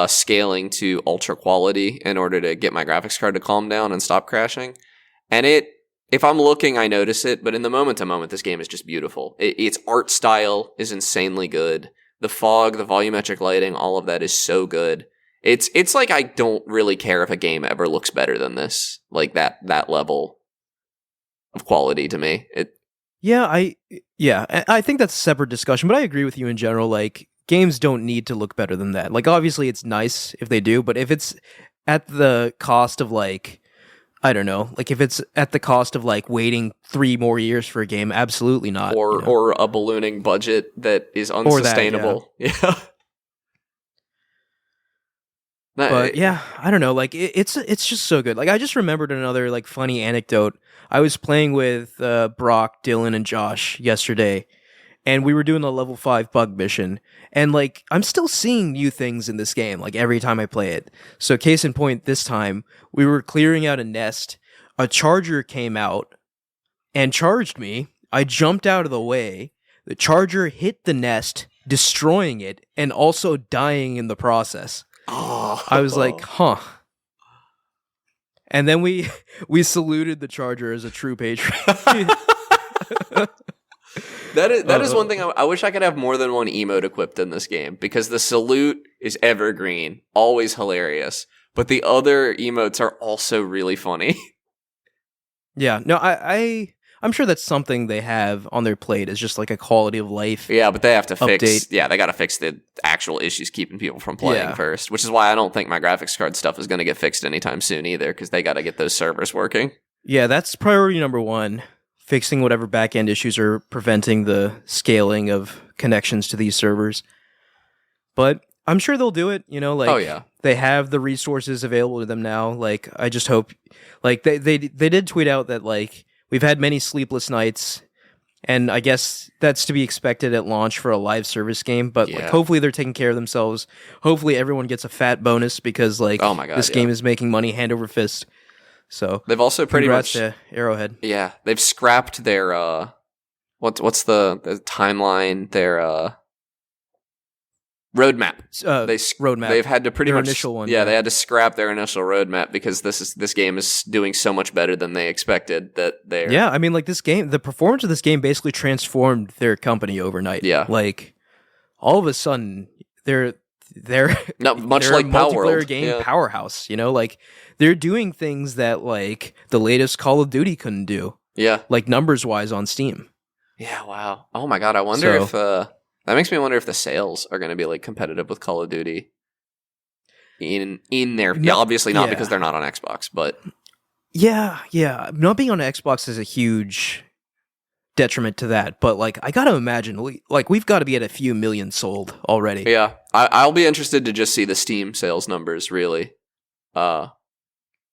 scaling to ultra quality in order to get my graphics card to calm down and stop crashing. And if I'm looking, I notice it, but in the moment to moment, this game is just beautiful. Its art style is insanely good. The fog, the volumetric lighting, all of that is so good. It's I don't really care if a game ever looks better than this, that level of quality to me. I think that's a separate discussion, but I agree with you in general. Games don't need to look better than that. Obviously it's nice if they do, but if it's at the cost of I don't know. Like, if it's at the cost of, like, waiting 3 more years for a game, absolutely not. Or a ballooning budget that is unsustainable. Yeah. But yeah, I don't know. Like, it's just so good. Like, I just remembered another, like, funny anecdote. I was playing with Brock, Dylan, and Josh yesterday, and we were doing the level 5 bug mission. And, like, I'm still seeing new things in this game, like, every time I play it. So, case in point, this time, we were clearing out a nest. A charger came out and charged me. I jumped out of the way. The charger hit the nest, destroying it, and also dying in the process. Oh. I was like, huh. And then we saluted the charger as a true patriot. That is one thing I wish I could have more than one emote equipped in this game, because the salute is evergreen, always hilarious, but the other emotes are also really funny. Yeah, no, I'm sure that's something they have on their plate, is just like a quality of life. Yeah, but they have to update. fix. Yeah, they got to fix the actual issues keeping people from playing first, which is why I don't think my graphics card stuff is going to get fixed anytime soon either, because they got to get those servers working. Yeah, that's priority number 1. Fixing whatever back-end issues are preventing the scaling of connections to these servers. But I'm sure they'll do it, like, oh, yeah. They have the resources available to them now. Like, I just hope, like, they did tweet out that, like, we've had many sleepless nights, and I guess that's to be expected at launch for a live service game, but like, hopefully they're taking care of themselves. Hopefully everyone gets a fat bonus, because, like, oh my God, this game is making money hand over fist. So they've also pretty much to Arrowhead. Yeah, they've scrapped their what's the timeline? Their roadmap. Roadmap. They've had to their initial one. Yeah, they had to scrap their initial roadmap, because this game is doing so much better than they expected. Yeah, I mean, like, this game, the performance of this game basically transformed their company overnight. Yeah, like, all of a sudden they're not much they're like a Power multiplayer World. game powerhouse. Like, they're doing things that, like, the latest Call of Duty couldn't do. Yeah, like, numbers wise on Steam. Yeah, wow. Oh my God, I wonder if that makes me wonder if the sales are going to be, like, competitive with Call of Duty in their obviously not, because they're not on Xbox, but yeah, not being on Xbox is a huge detriment to that, but, like, I gotta imagine, like, we've got to be at a few million sold already. Yeah, I'll be interested to just see the Steam sales numbers, really,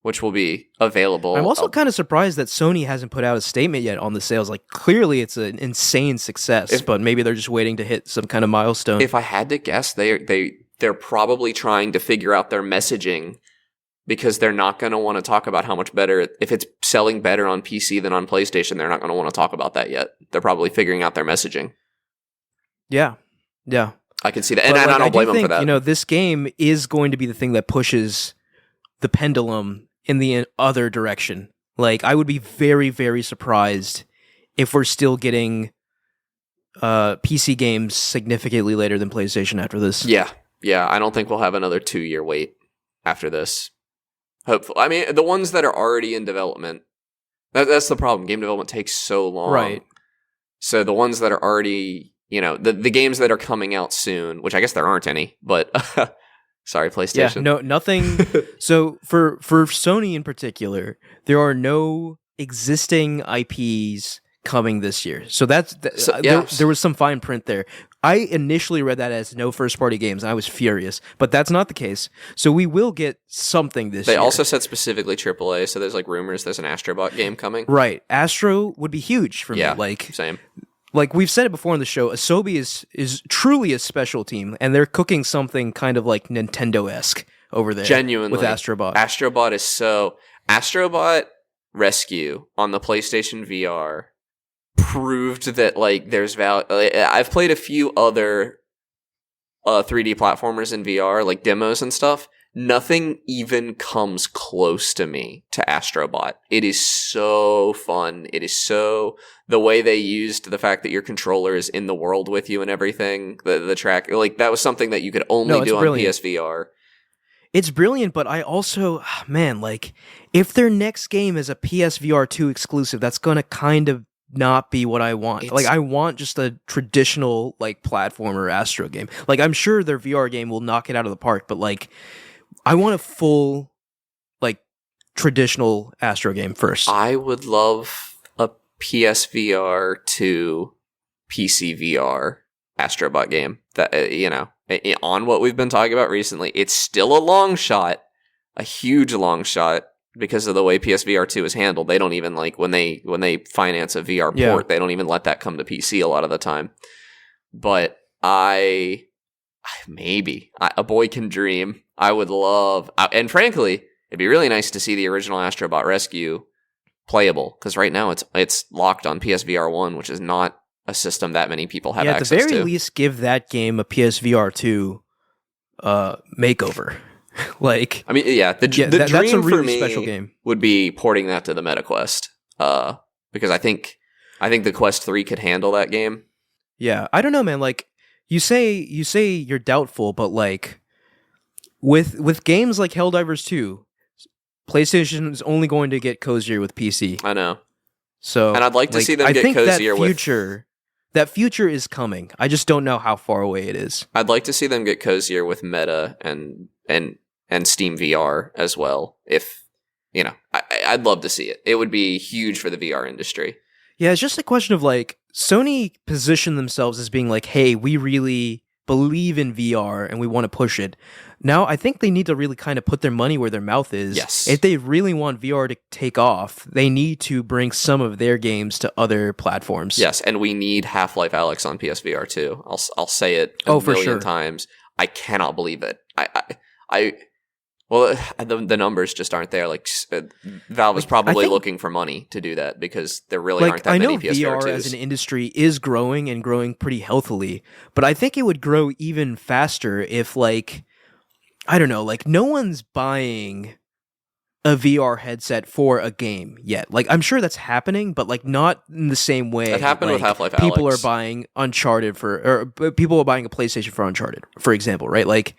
which will be available. I'm also kind of surprised that Sony hasn't put out a statement yet on the sales. Like, clearly it's an insane success, but maybe they're just waiting to hit some kind of milestone. If I had to guess, they're probably trying to figure out their messaging, because they're not going to want to talk about how much better, if it's selling better on PC than on PlayStation, they're not going to want to talk about that yet. They're probably figuring out their messaging. Yeah. I can see that, and I don't blame them for that. This game is going to be the thing that pushes the pendulum in the other direction. Like, I would be very, very surprised if we're still getting PC games significantly later than PlayStation after this. Yeah, I don't think we'll have another 2-year wait after this. Hopefully. I mean, the ones that are already in development, that's the problem. Game development takes so long. Right. So the ones that are already, the games that are coming out soon, which I guess there aren't any, but sorry, PlayStation. Yeah, no, nothing. So for Sony in particular, there are no existing IPs coming this year. So there was some fine print there. I initially read that as no first-party games, and I was furious. But that's not the case. So we will get something this year. They also said specifically AAA, so there's, like, rumors there's an Astrobot game coming. Right. Astro would be huge for me. Like, same. Like, we've said it before on the show, Asobi is truly a special team, and they're cooking something kind of like Nintendo-esque over there. Genuinely. With Astrobot. Astrobot is so... Astrobot Rescue on the PlayStation VR proved that, like, there's value. I've played a few other 3D platformers in VR, like demos and stuff. Nothing even comes close to me to Astrobot. It is so fun. It is so... The way they used the fact that your controller is in the world with you and everything, the track, like, that was something that you could only do on PSVR. It's brilliant, but I also, man, like, if their next game is a PSVR 2 exclusive, that's going to kind of not be what I want. Like, I want just a traditional, like, platformer Astro game. Like, I'm sure their VR game will knock it out of the park, but, like, I want a full, like, traditional Astro game first. I would love a PSVR to PC VR Astrobot game. That on what we've been talking about recently, it's still a long shot, a huge long shot, because of the way PSVR 2 is handled. They don't even when they finance a VR port, they don't even let that come to PC a lot of the time. But a boy can dream. I would love, and frankly, it'd be really nice to see the original Astrobot Rescue playable, because right now it's locked on PSVR 1, which is not a system that many people have access to. At the very least, give that game a PSVR 2 makeover. The that's a dream for really me special game. would be porting that to the MetaQuest, because I think the Quest 3 could handle that game. Yeah, I don't know, man. Like, you say you're doubtful, but like with games like Helldivers 2, PlayStation is only going to get cozier with PC. I know. So, and I'd like to see them get cozier that future is coming. I just don't know how far away it is. I'd like to see them get cozier with Meta and Steam VR as well. If I'd love to see it. It would be huge for the VR industry. Yeah, it's just a question of like Sony positioned themselves as being like, hey, we really believe in VR and we want to push it. Now, I think they need to really kind of put their money where their mouth is. Yes. If they really want VR to take off, they need to bring some of their games to other platforms. Yes, and we need Half-Life Alyx on PSVR too. I'll say it a million times. I cannot believe it. The numbers just aren't there. Valve is probably looking for money to do that, because there really aren't that many PSVR 2s. I know VR as an industry is growing and growing pretty healthily, but I think it would grow even faster if, no one's buying a VR headset for a game yet. I'm sure that's happening, but not in the same way. That happened with Half-Life Alyx. People are buying Uncharted or people are buying a PlayStation for Uncharted, for example, right?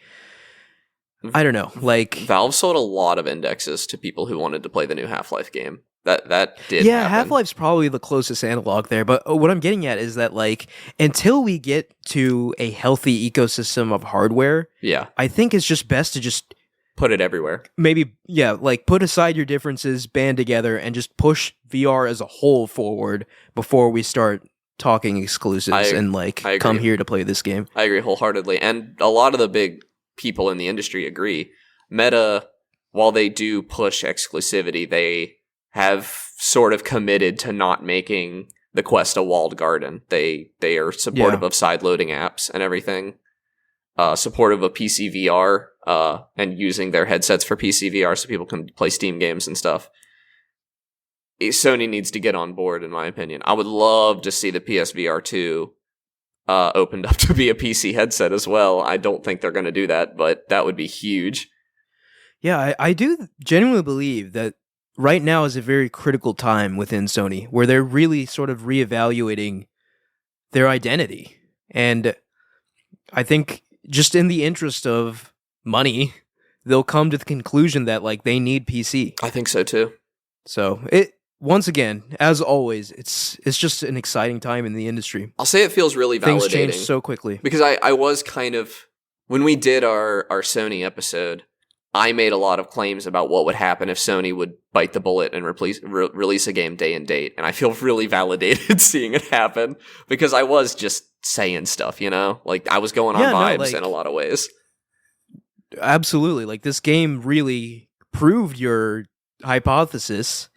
I don't know. Valve sold a lot of indexes to people who wanted to play the new Half-Life game. That did happen. Half-Life's probably the closest analog there, but what I'm getting at is that until we get to a healthy ecosystem of hardware, I think it's just best to just put it everywhere. Maybe put aside your differences, band together, and just push VR as a whole forward before we start talking exclusives and come here to play this game. I agree wholeheartedly, and a lot of the big people in the industry agree. Meta, while they do push exclusivity, they have sort of committed to not making the Quest a walled garden. They are supportive of side-loading apps and everything, supportive of PC VR, and using their headsets for PC VR so people can play Steam games and stuff. Sony needs to get on board, in my opinion. I would love to see the PSVR 2 opened up to be a PC headset as well. I don't think they're going to do that, but that would be huge. Yeah, I do genuinely believe that right now is a very critical time within Sony, where they're really sort of reevaluating their identity. And I think just in the interest of money, they'll come to the conclusion that they need PC. I think so too. So once again, as always, it's just an exciting time in the industry. I'll say it feels really validating. Things change so quickly. Because I was kind of, when we did our Sony episode, I made a lot of claims about what would happen if Sony would bite the bullet and release a game day and date. And I feel really validated seeing it happen, because I was just saying stuff, I was going on vibes in a lot of ways. Absolutely. This game really proved your hypothesis.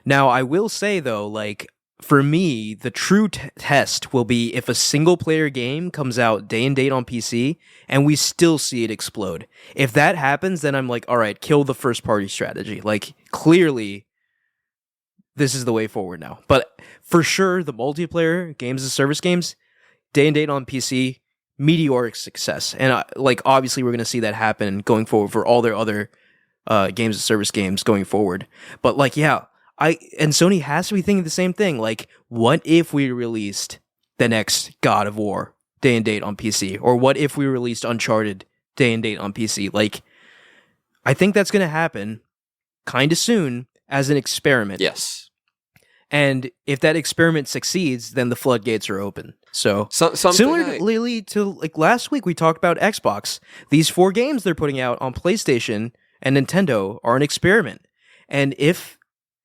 Now, I will say, though, for me, the true test will be if a single-player game comes out day and date on PC, and we still see it explode. If that happens, then I'm all right, kill the first-party strategy. Clearly, this is the way forward now. But for sure, the multiplayer games as service games, day and date on PC, meteoric success. And, obviously, we're going to see that happen going forward for all their other games as service games going forward. But, and Sony has to be thinking the same thing. What if we released the next God of War day and date on PC? Or what if we released Uncharted day and date on PC? I think that's going to happen kind of soon as an experiment. Yes. And if that experiment succeeds, then the floodgates are open. So similarly to last week, we talked about Xbox. These 4 games they're putting out on PlayStation and Nintendo are an experiment. And if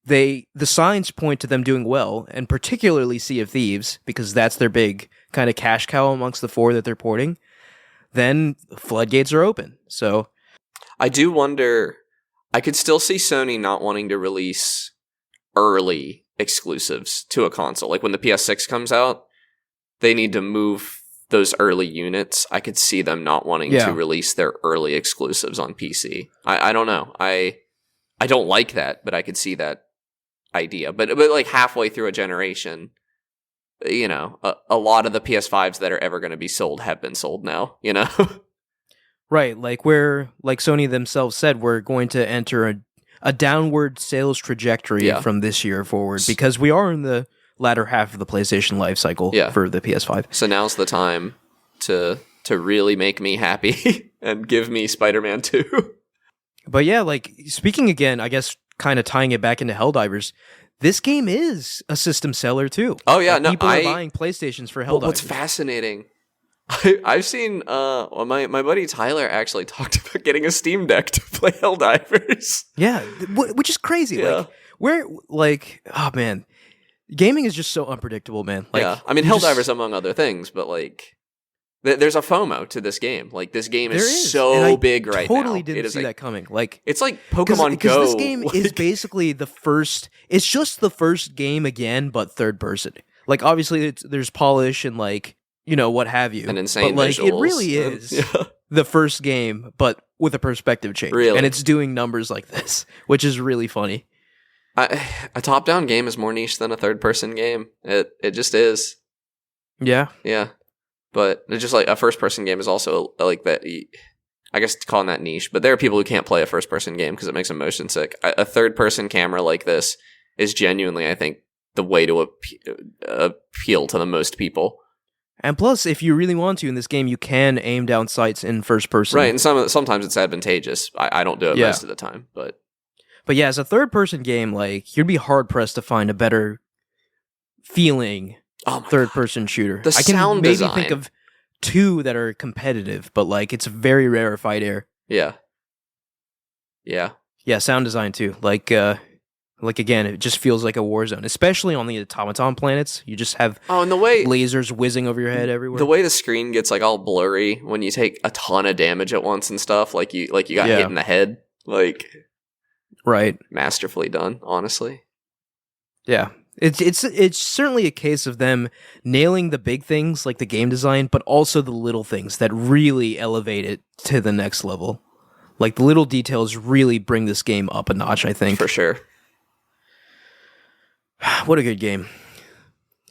the signs point to them doing well, and particularly Sea of Thieves, because that's their big kind of cash cow amongst the 4 that they're porting, then floodgates are open. So I do wonder, I could still see Sony not wanting to release early exclusives to a console. Like when the PS6 comes out, they need to move those early units. I could see them not wanting to release their early exclusives on PC. I don't know. I don't like that, but I could see that idea. But like halfway through a generation, you know, a lot of the PS5s that are ever going to be sold have been sold now, you know? Right, like Sony themselves said, we're going to enter a downward sales trajectory from this year forward, because we are in the latter half of the PlayStation life cycle for the PS5. So now's the time to really make me happy and give me Spider-Man 2. But yeah, like, speaking again, I guess kind of tying it back into Helldivers, this game is a system seller too. Oh yeah, like, people are buying PlayStations for Helldivers. What's fascinating, I've seen my buddy Tyler actually talked about getting a Steam Deck to play Helldivers. Yeah, which is crazy. Yeah. Oh man, gaming is just so unpredictable, man. Like, yeah, I mean Helldivers among other things, but like there's a FOMO to this game. Like this game is so big right now. Totally didn't see that coming. Like it's like Pokemon Go. This game is basically the first. It's just the first game again, but third person. Like obviously, there's polish and like, you know, what have you. And insane but like visuals. it really is the first game, but with a perspective change. Really? And it's doing numbers like this, which is really funny. A top-down game is more niche than a third-person game. It just is. Yeah. Yeah. But it's just like a first-person game is also like that. I guess calling that niche, but there are people who can't play a first-person game because it makes them motion sick. A third-person camera like this is genuinely, I think, the way to appeal to the most people. And plus, if you really want to in this game, you can aim down sights in first person. Right, and sometimes it's advantageous. I don't do it most of the time, but yeah, as a third-person game, like, you'd be hard-pressed to find a better feeling third-person shooter. The sound design. I can maybe think of 2 that are competitive, but, like, it's a very rarefied air. Yeah. Yeah. Yeah, sound design, too. Like again, it just feels like a war zone, especially on the automaton planets. You just have and the way lasers whizzing over your head everywhere. The way the screen gets, like, all blurry when you take a ton of damage at once and stuff, like you got hit in the head, like... Right. Masterfully done, honestly. Yeah. It's certainly a case of them nailing the big things like the game design, but also the little things that really elevate it to the next level. Like the little details really bring this game up a notch, I think. For sure. What a good game.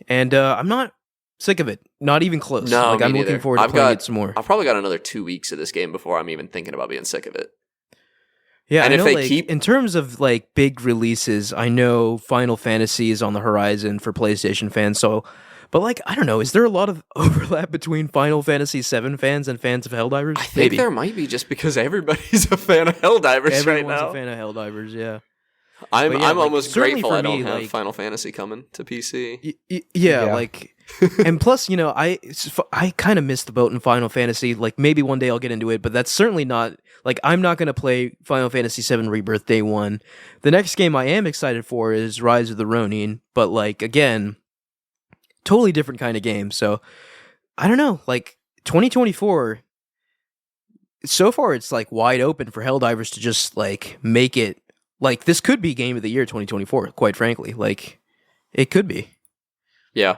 And I'm not sick of it. Not even close. No, I'm looking forward to playing it some more. I've probably got another 2 weeks of this game before I'm even thinking about being sick of it. Yeah, and I if know, they like, keep... in terms of like big releases, I know Final Fantasy is on the horizon for PlayStation fans. So, but like, I don't know, is there a lot of overlap between Final Fantasy VII fans and fans of Helldivers? I think there might be, just because everybody's a fan of Helldivers right now. Everyone's a fan of Helldivers, yeah. I'm like, almost grateful I don't have like, Final Fantasy coming to PC. Yeah, like, and plus, you know, I kind of missed the boat in Final Fantasy. Like, maybe one day I'll get into it, but that's certainly not, like, I'm not going to play Final Fantasy VII Rebirth day one. The next game I am excited for is Rise of the Ronin, but, like, again, totally different kind of game. So, I don't know, like, 2024, so far it's, like, wide open for Helldivers to just, like, make it. Like, this could be Game of the Year 2024, quite frankly. Like, it could be. Yeah.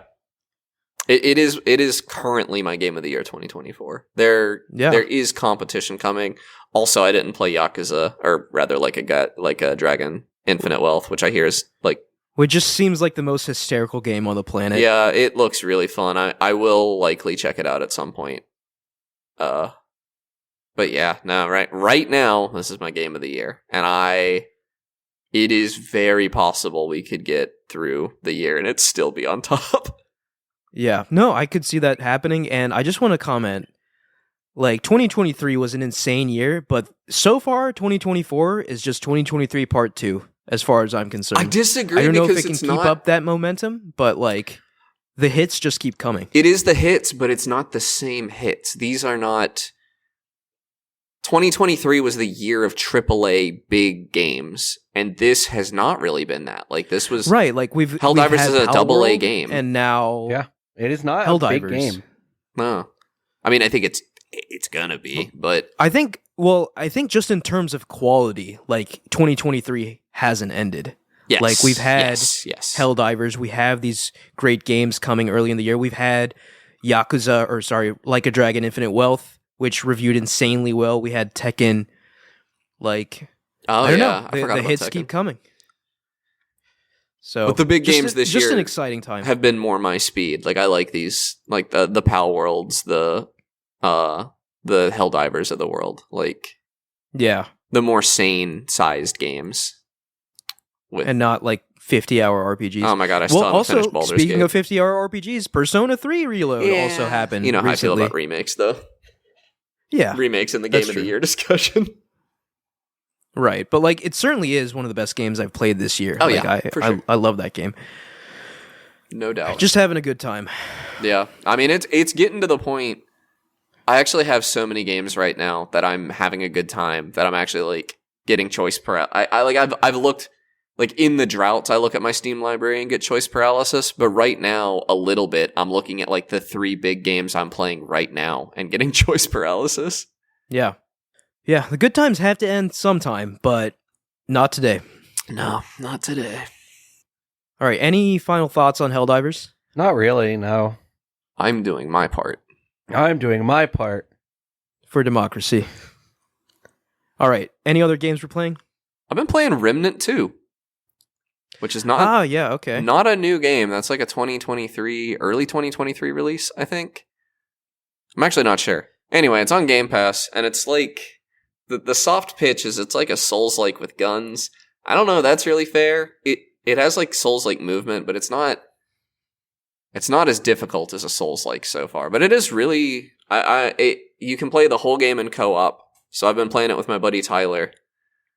It is currently my Game of the Year 2024. There is competition coming. Also, I didn't play Yakuza, or rather like a Dragon Infinite Wealth, which I hear is like... Which just seems like the most hysterical game on the planet. Yeah, it looks really fun. I will likely check it out at some point. But yeah, no, right now, this is my Game of the Year. And it is very possible we could get through the year and it still be on top. Yeah, no, I could see that happening. And I just want to comment, like, 2023 was an insane year, but so far, 2024 is just 2023 Part 2, as far as I'm concerned. I disagree. I don't know if because it can keep up that momentum, but, like, the hits just keep coming. It is the hits, but it's not the same hits. These are not 2023 was the year of AAA big games, and this has not really been that. Like, this was right. Like Helldivers we've had is a double A Palworld, game, and now it is not a big Helldivers. game. No, I mean, I think it's gonna be, but I think just in terms of quality, like 2023 hasn't ended. yes, Like we've had yes. Helldivers, we have these great games coming early in the year. We've had Like a Dragon Infinite Wealth, which reviewed insanely well. We had Tekken, like Oh I don't yeah, know. I forgot The about hits Tekken. keep coming. So, But the big games this just year an exciting time. have been more my speed. Like, I like these, like the Pal Worlds, the Helldivers of the world, like Yeah, the more sane sized games. and not like 50-hour RPGs. Oh my god, I still haven't also, finished Baldur's speaking Gate. of 50-hour RPGs, Persona 3 Reload also happened. You know how recently. I feel about remakes, though. Yeah, Remakes in the That's Game of the true. Year discussion. right. But like, it certainly is one of the best games I've played this year. Oh, like, yeah, for sure. I love that game. No doubt. Just having a good time. Yeah, I mean, it's getting to the point. I actually have so many games right now that I'm having a good time that I'm actually like getting choice paralysis. I've looked like in the droughts. I look at my Steam library and get choice paralysis. But right now, a little bit, I'm looking at like the 3 big games I'm playing right now and getting choice paralysis. Yeah. Yeah, the good times have to end sometime, but not today. No, not today. All right, any final thoughts on Helldivers? Not really, no. I'm doing my part. I'm doing my part. For democracy. All right, any other games we're playing? I've been playing Remnant 2, which is not Yeah, okay. not a new game. That's like a 2023, early 2023 release, I think. I'm actually not sure. Anyway, it's on Game Pass, and it's like the soft pitch is it's like a Souls-like with guns. I don't know, that's really fair. It has like Souls-like movement, but it's not as difficult as a Souls-like so far. But it is really you can play the whole game in co-op. So I've been playing it with my buddy Tyler.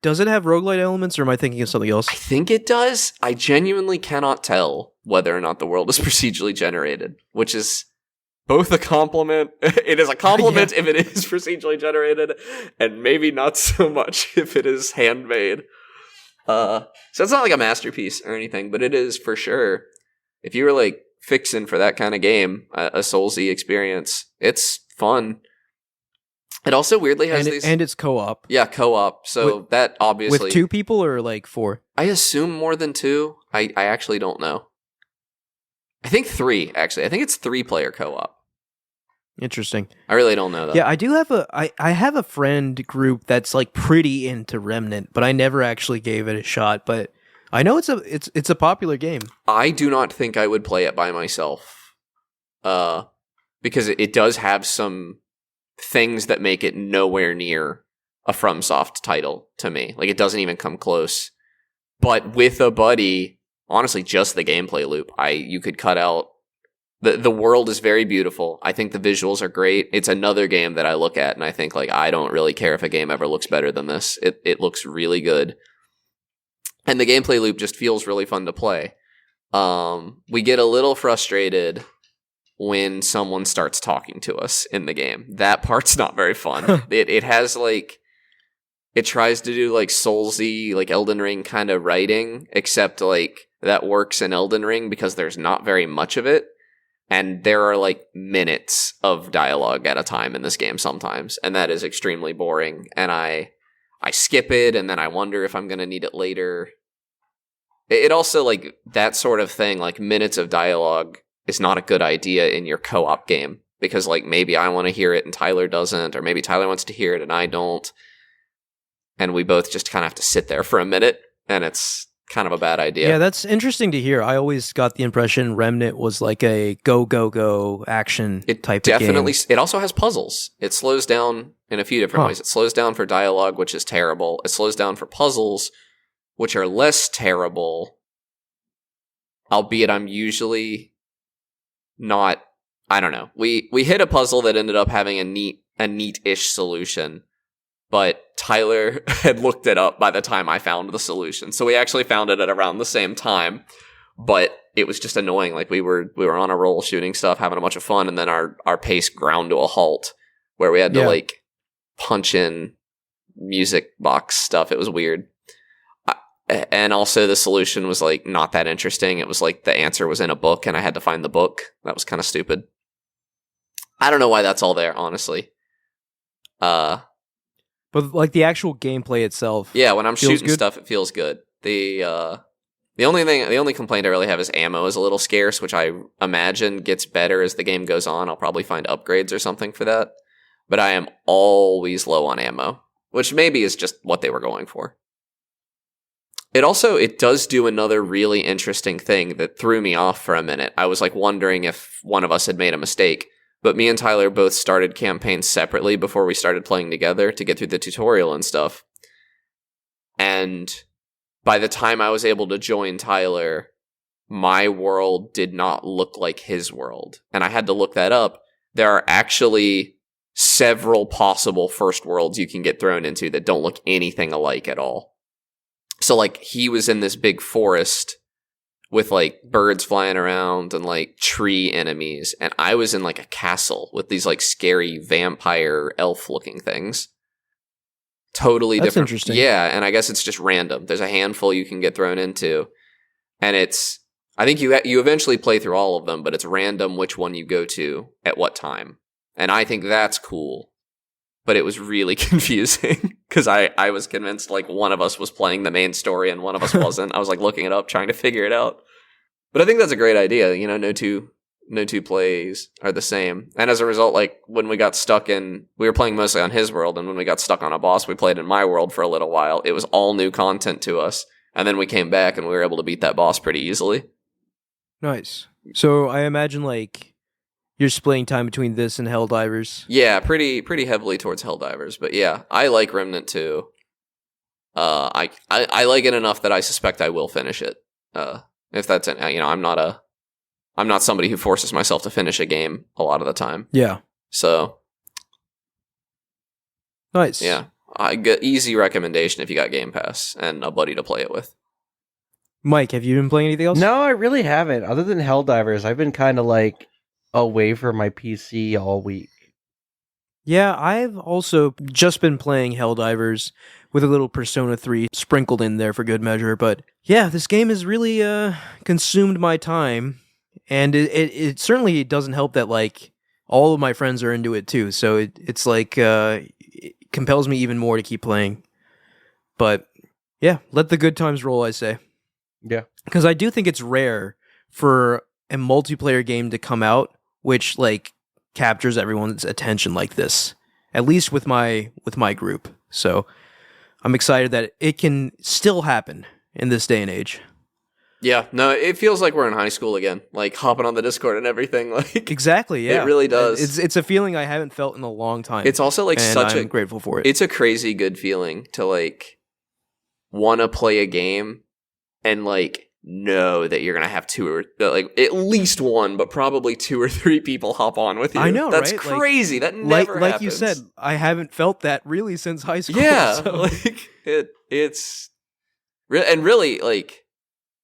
Does it have roguelite elements, or am I thinking of something else? I think it does. I genuinely cannot tell whether or not the world is procedurally generated, which is both a compliment. It is a compliment if it is procedurally generated, and maybe not so much if it is handmade. So it's not like a masterpiece or anything, but it is for sure. If you were like fixing for that kind of game, a Soulsy experience, it's fun. It also weirdly has these... And it's co-op. Yeah, co-op. So that obviously... With 2 people or like 4? I assume more than 2. I actually don't know. I think 3, actually. I think it's 3-player co-op. Interesting. I really don't know, though. Yeah, I do have I have a friend group that's like pretty into Remnant, but I never actually gave it a shot. But I know it's a popular game. I do not think I would play it by myself. Because it does have some things that make it nowhere near a FromSoft title to me. Like, it doesn't even come close. But with a buddy, honestly, just the gameplay loop, you could cut out. The world is very beautiful. I think the visuals are great. It's another game that I look at and I think, like, I don't really care if a game ever looks better than this. It looks really good. And the gameplay loop just feels really fun to play. We get a little frustrated when someone starts talking to us in the game. That part's not very fun. It has, like... It tries to do, like, Soulsy, like, Elden Ring kind of writing, except, like, that works in Elden Ring because there's not very much of it. And there are, like, minutes of dialogue at a time in this game sometimes. And that is extremely boring. And I skip it, and then I wonder if I'm going to need it later. It also, like, that sort of thing, like, minutes of dialogue is not a good idea in your co-op game. Because, like, maybe I want to hear it and Tyler doesn't. Or maybe Tyler wants to hear it and I don't. And we both just kind of have to sit there for a minute. And it's kind of a bad idea. Yeah, that's interesting to hear. I always got the impression Remnant was like a go action type of game. It also has puzzles. It slows down in a few different ways. It slows down for dialogue, which is terrible. It slows down for puzzles, which are less terrible. Albeit I'm usually not... I don't know. We hit a puzzle that ended up having a neat-ish solution. But Tyler had looked it up by the time I found the solution. So we actually found it at around the same time. But it was just annoying. Like, we were on a roll shooting stuff, having a bunch of fun, and then our pace ground to a halt where we had to like punch in music box stuff. It was weird. And also the solution was like not that interesting. It was like the answer was in a book and I had to find the book. That was kind of stupid. I don't know why that's all there, honestly. But like the actual gameplay itself. Yeah, when I'm shooting good? stuff, it feels good. The only complaint I really have is ammo is a little scarce, which I imagine gets better as the game goes on. I'll probably find upgrades or something for that. But I am always low on ammo, which maybe is just what they were going for. It does do another really interesting thing that threw me off for a minute. I was like wondering if one of us had made a mistake, but me and Tyler both started campaigns separately before we started playing together to get through the tutorial and stuff. And by the time I was able to join Tyler, my world did not look like his world. And I had to look that up. There are actually several possible first worlds you can get thrown into that don't look anything alike at all. So, like, he was in this big forest with, like, birds flying around and, like, tree enemies. And I was in, like, a castle with these, like, scary vampire elf-looking things. Totally That's different. Interesting. Yeah, and I guess it's just random. There's a handful you can get thrown into. And I think you eventually play through all of them, but it's random which one you go to at what time. And I think that's cool. But it was really confusing because I was convinced like one of us was playing the main story and one of us wasn't. I was like looking it up, trying to figure it out. But I think that's a great idea. You know, no two plays are the same. And as a result, like when we got stuck we were playing mostly on his world. And when we got stuck on a boss, we played in my world for a little while. It was all new content to us. And then we came back and we were able to beat that boss pretty easily. Nice. So I imagine like you're splitting time between this and Helldivers. Yeah, pretty heavily towards Helldivers, but yeah, I like Remnant too. I like it enough that I suspect I will finish it. If that's I'm not somebody who forces myself to finish a game a lot of the time. Yeah. So nice. Yeah, I get easy recommendation if you got Game Pass and a buddy to play it with. Mike, have you been playing anything else? No, I really haven't. Other than Helldivers, I've been kind of like away from my PC all week. Yeah, I've also just been playing Helldivers with a little Persona 3 sprinkled in there for good measure. But yeah, this game has really consumed my time. And it certainly doesn't help that like all of my friends are into it too. So it's like it compels me even more to keep playing. But yeah, let the good times roll, I say. Yeah. Because I do think it's rare for a multiplayer game to come out which like captures everyone's attention like this, at least with my group. So I'm excited that it can still happen in this day and age. Yeah, no, it feels like we're in high school again, like hopping on the Discord and everything. Like exactly, yeah, it really does. It's a feeling I haven't felt in a long time. It's also like I'm grateful for it. It's a crazy good feeling to like want to play a game and like know that you're gonna have at least one, but probably 2 or 3 people hop on with you. I know, that's right? crazy. That never happens. Like you said, I haven't felt that really since high school. Yeah, so. like it's and really like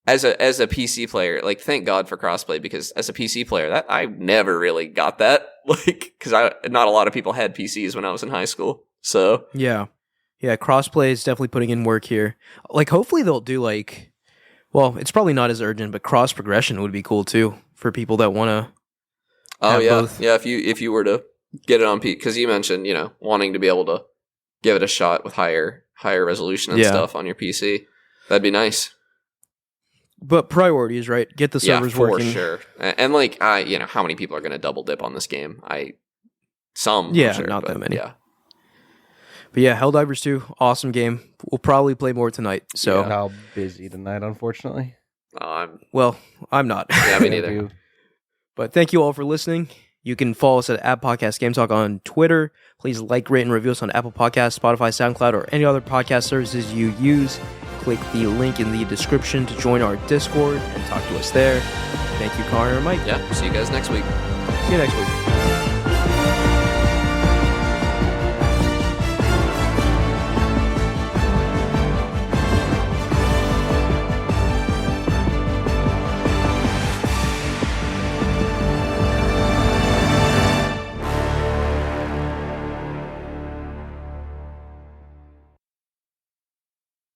as a PC player, like thank God for crossplay, because as a PC player, that I never really got that, like because not a lot of people had PCs when I was in high school. So yeah, crossplay is definitely putting in work here. Like hopefully they'll do like. Well, it's probably not as urgent, but cross progression would be cool too for people that want to. Oh yeah, both. Yeah. If you were to get it on PC, because you mentioned wanting to be able to give it a shot with higher resolution and stuff on your PC, that'd be nice. But priorities, right? Get the servers working. For sure. And like how many people are going to double dip on this game? Some. Yeah, sure, not that many. Yeah. But yeah, Helldivers 2, awesome game. We'll probably play more tonight. So I'm now busy tonight, unfortunately. I'm not. Yeah, me neither. But thank you all for listening. You can follow us at @Podcast Game Talk on Twitter. Please like, rate, and review us on Apple Podcasts, Spotify, SoundCloud, or any other podcast services you use. Click the link in the description to join our Discord and talk to us there. Thank you, Connor and Mike. Yeah, see you guys next week. See you next week.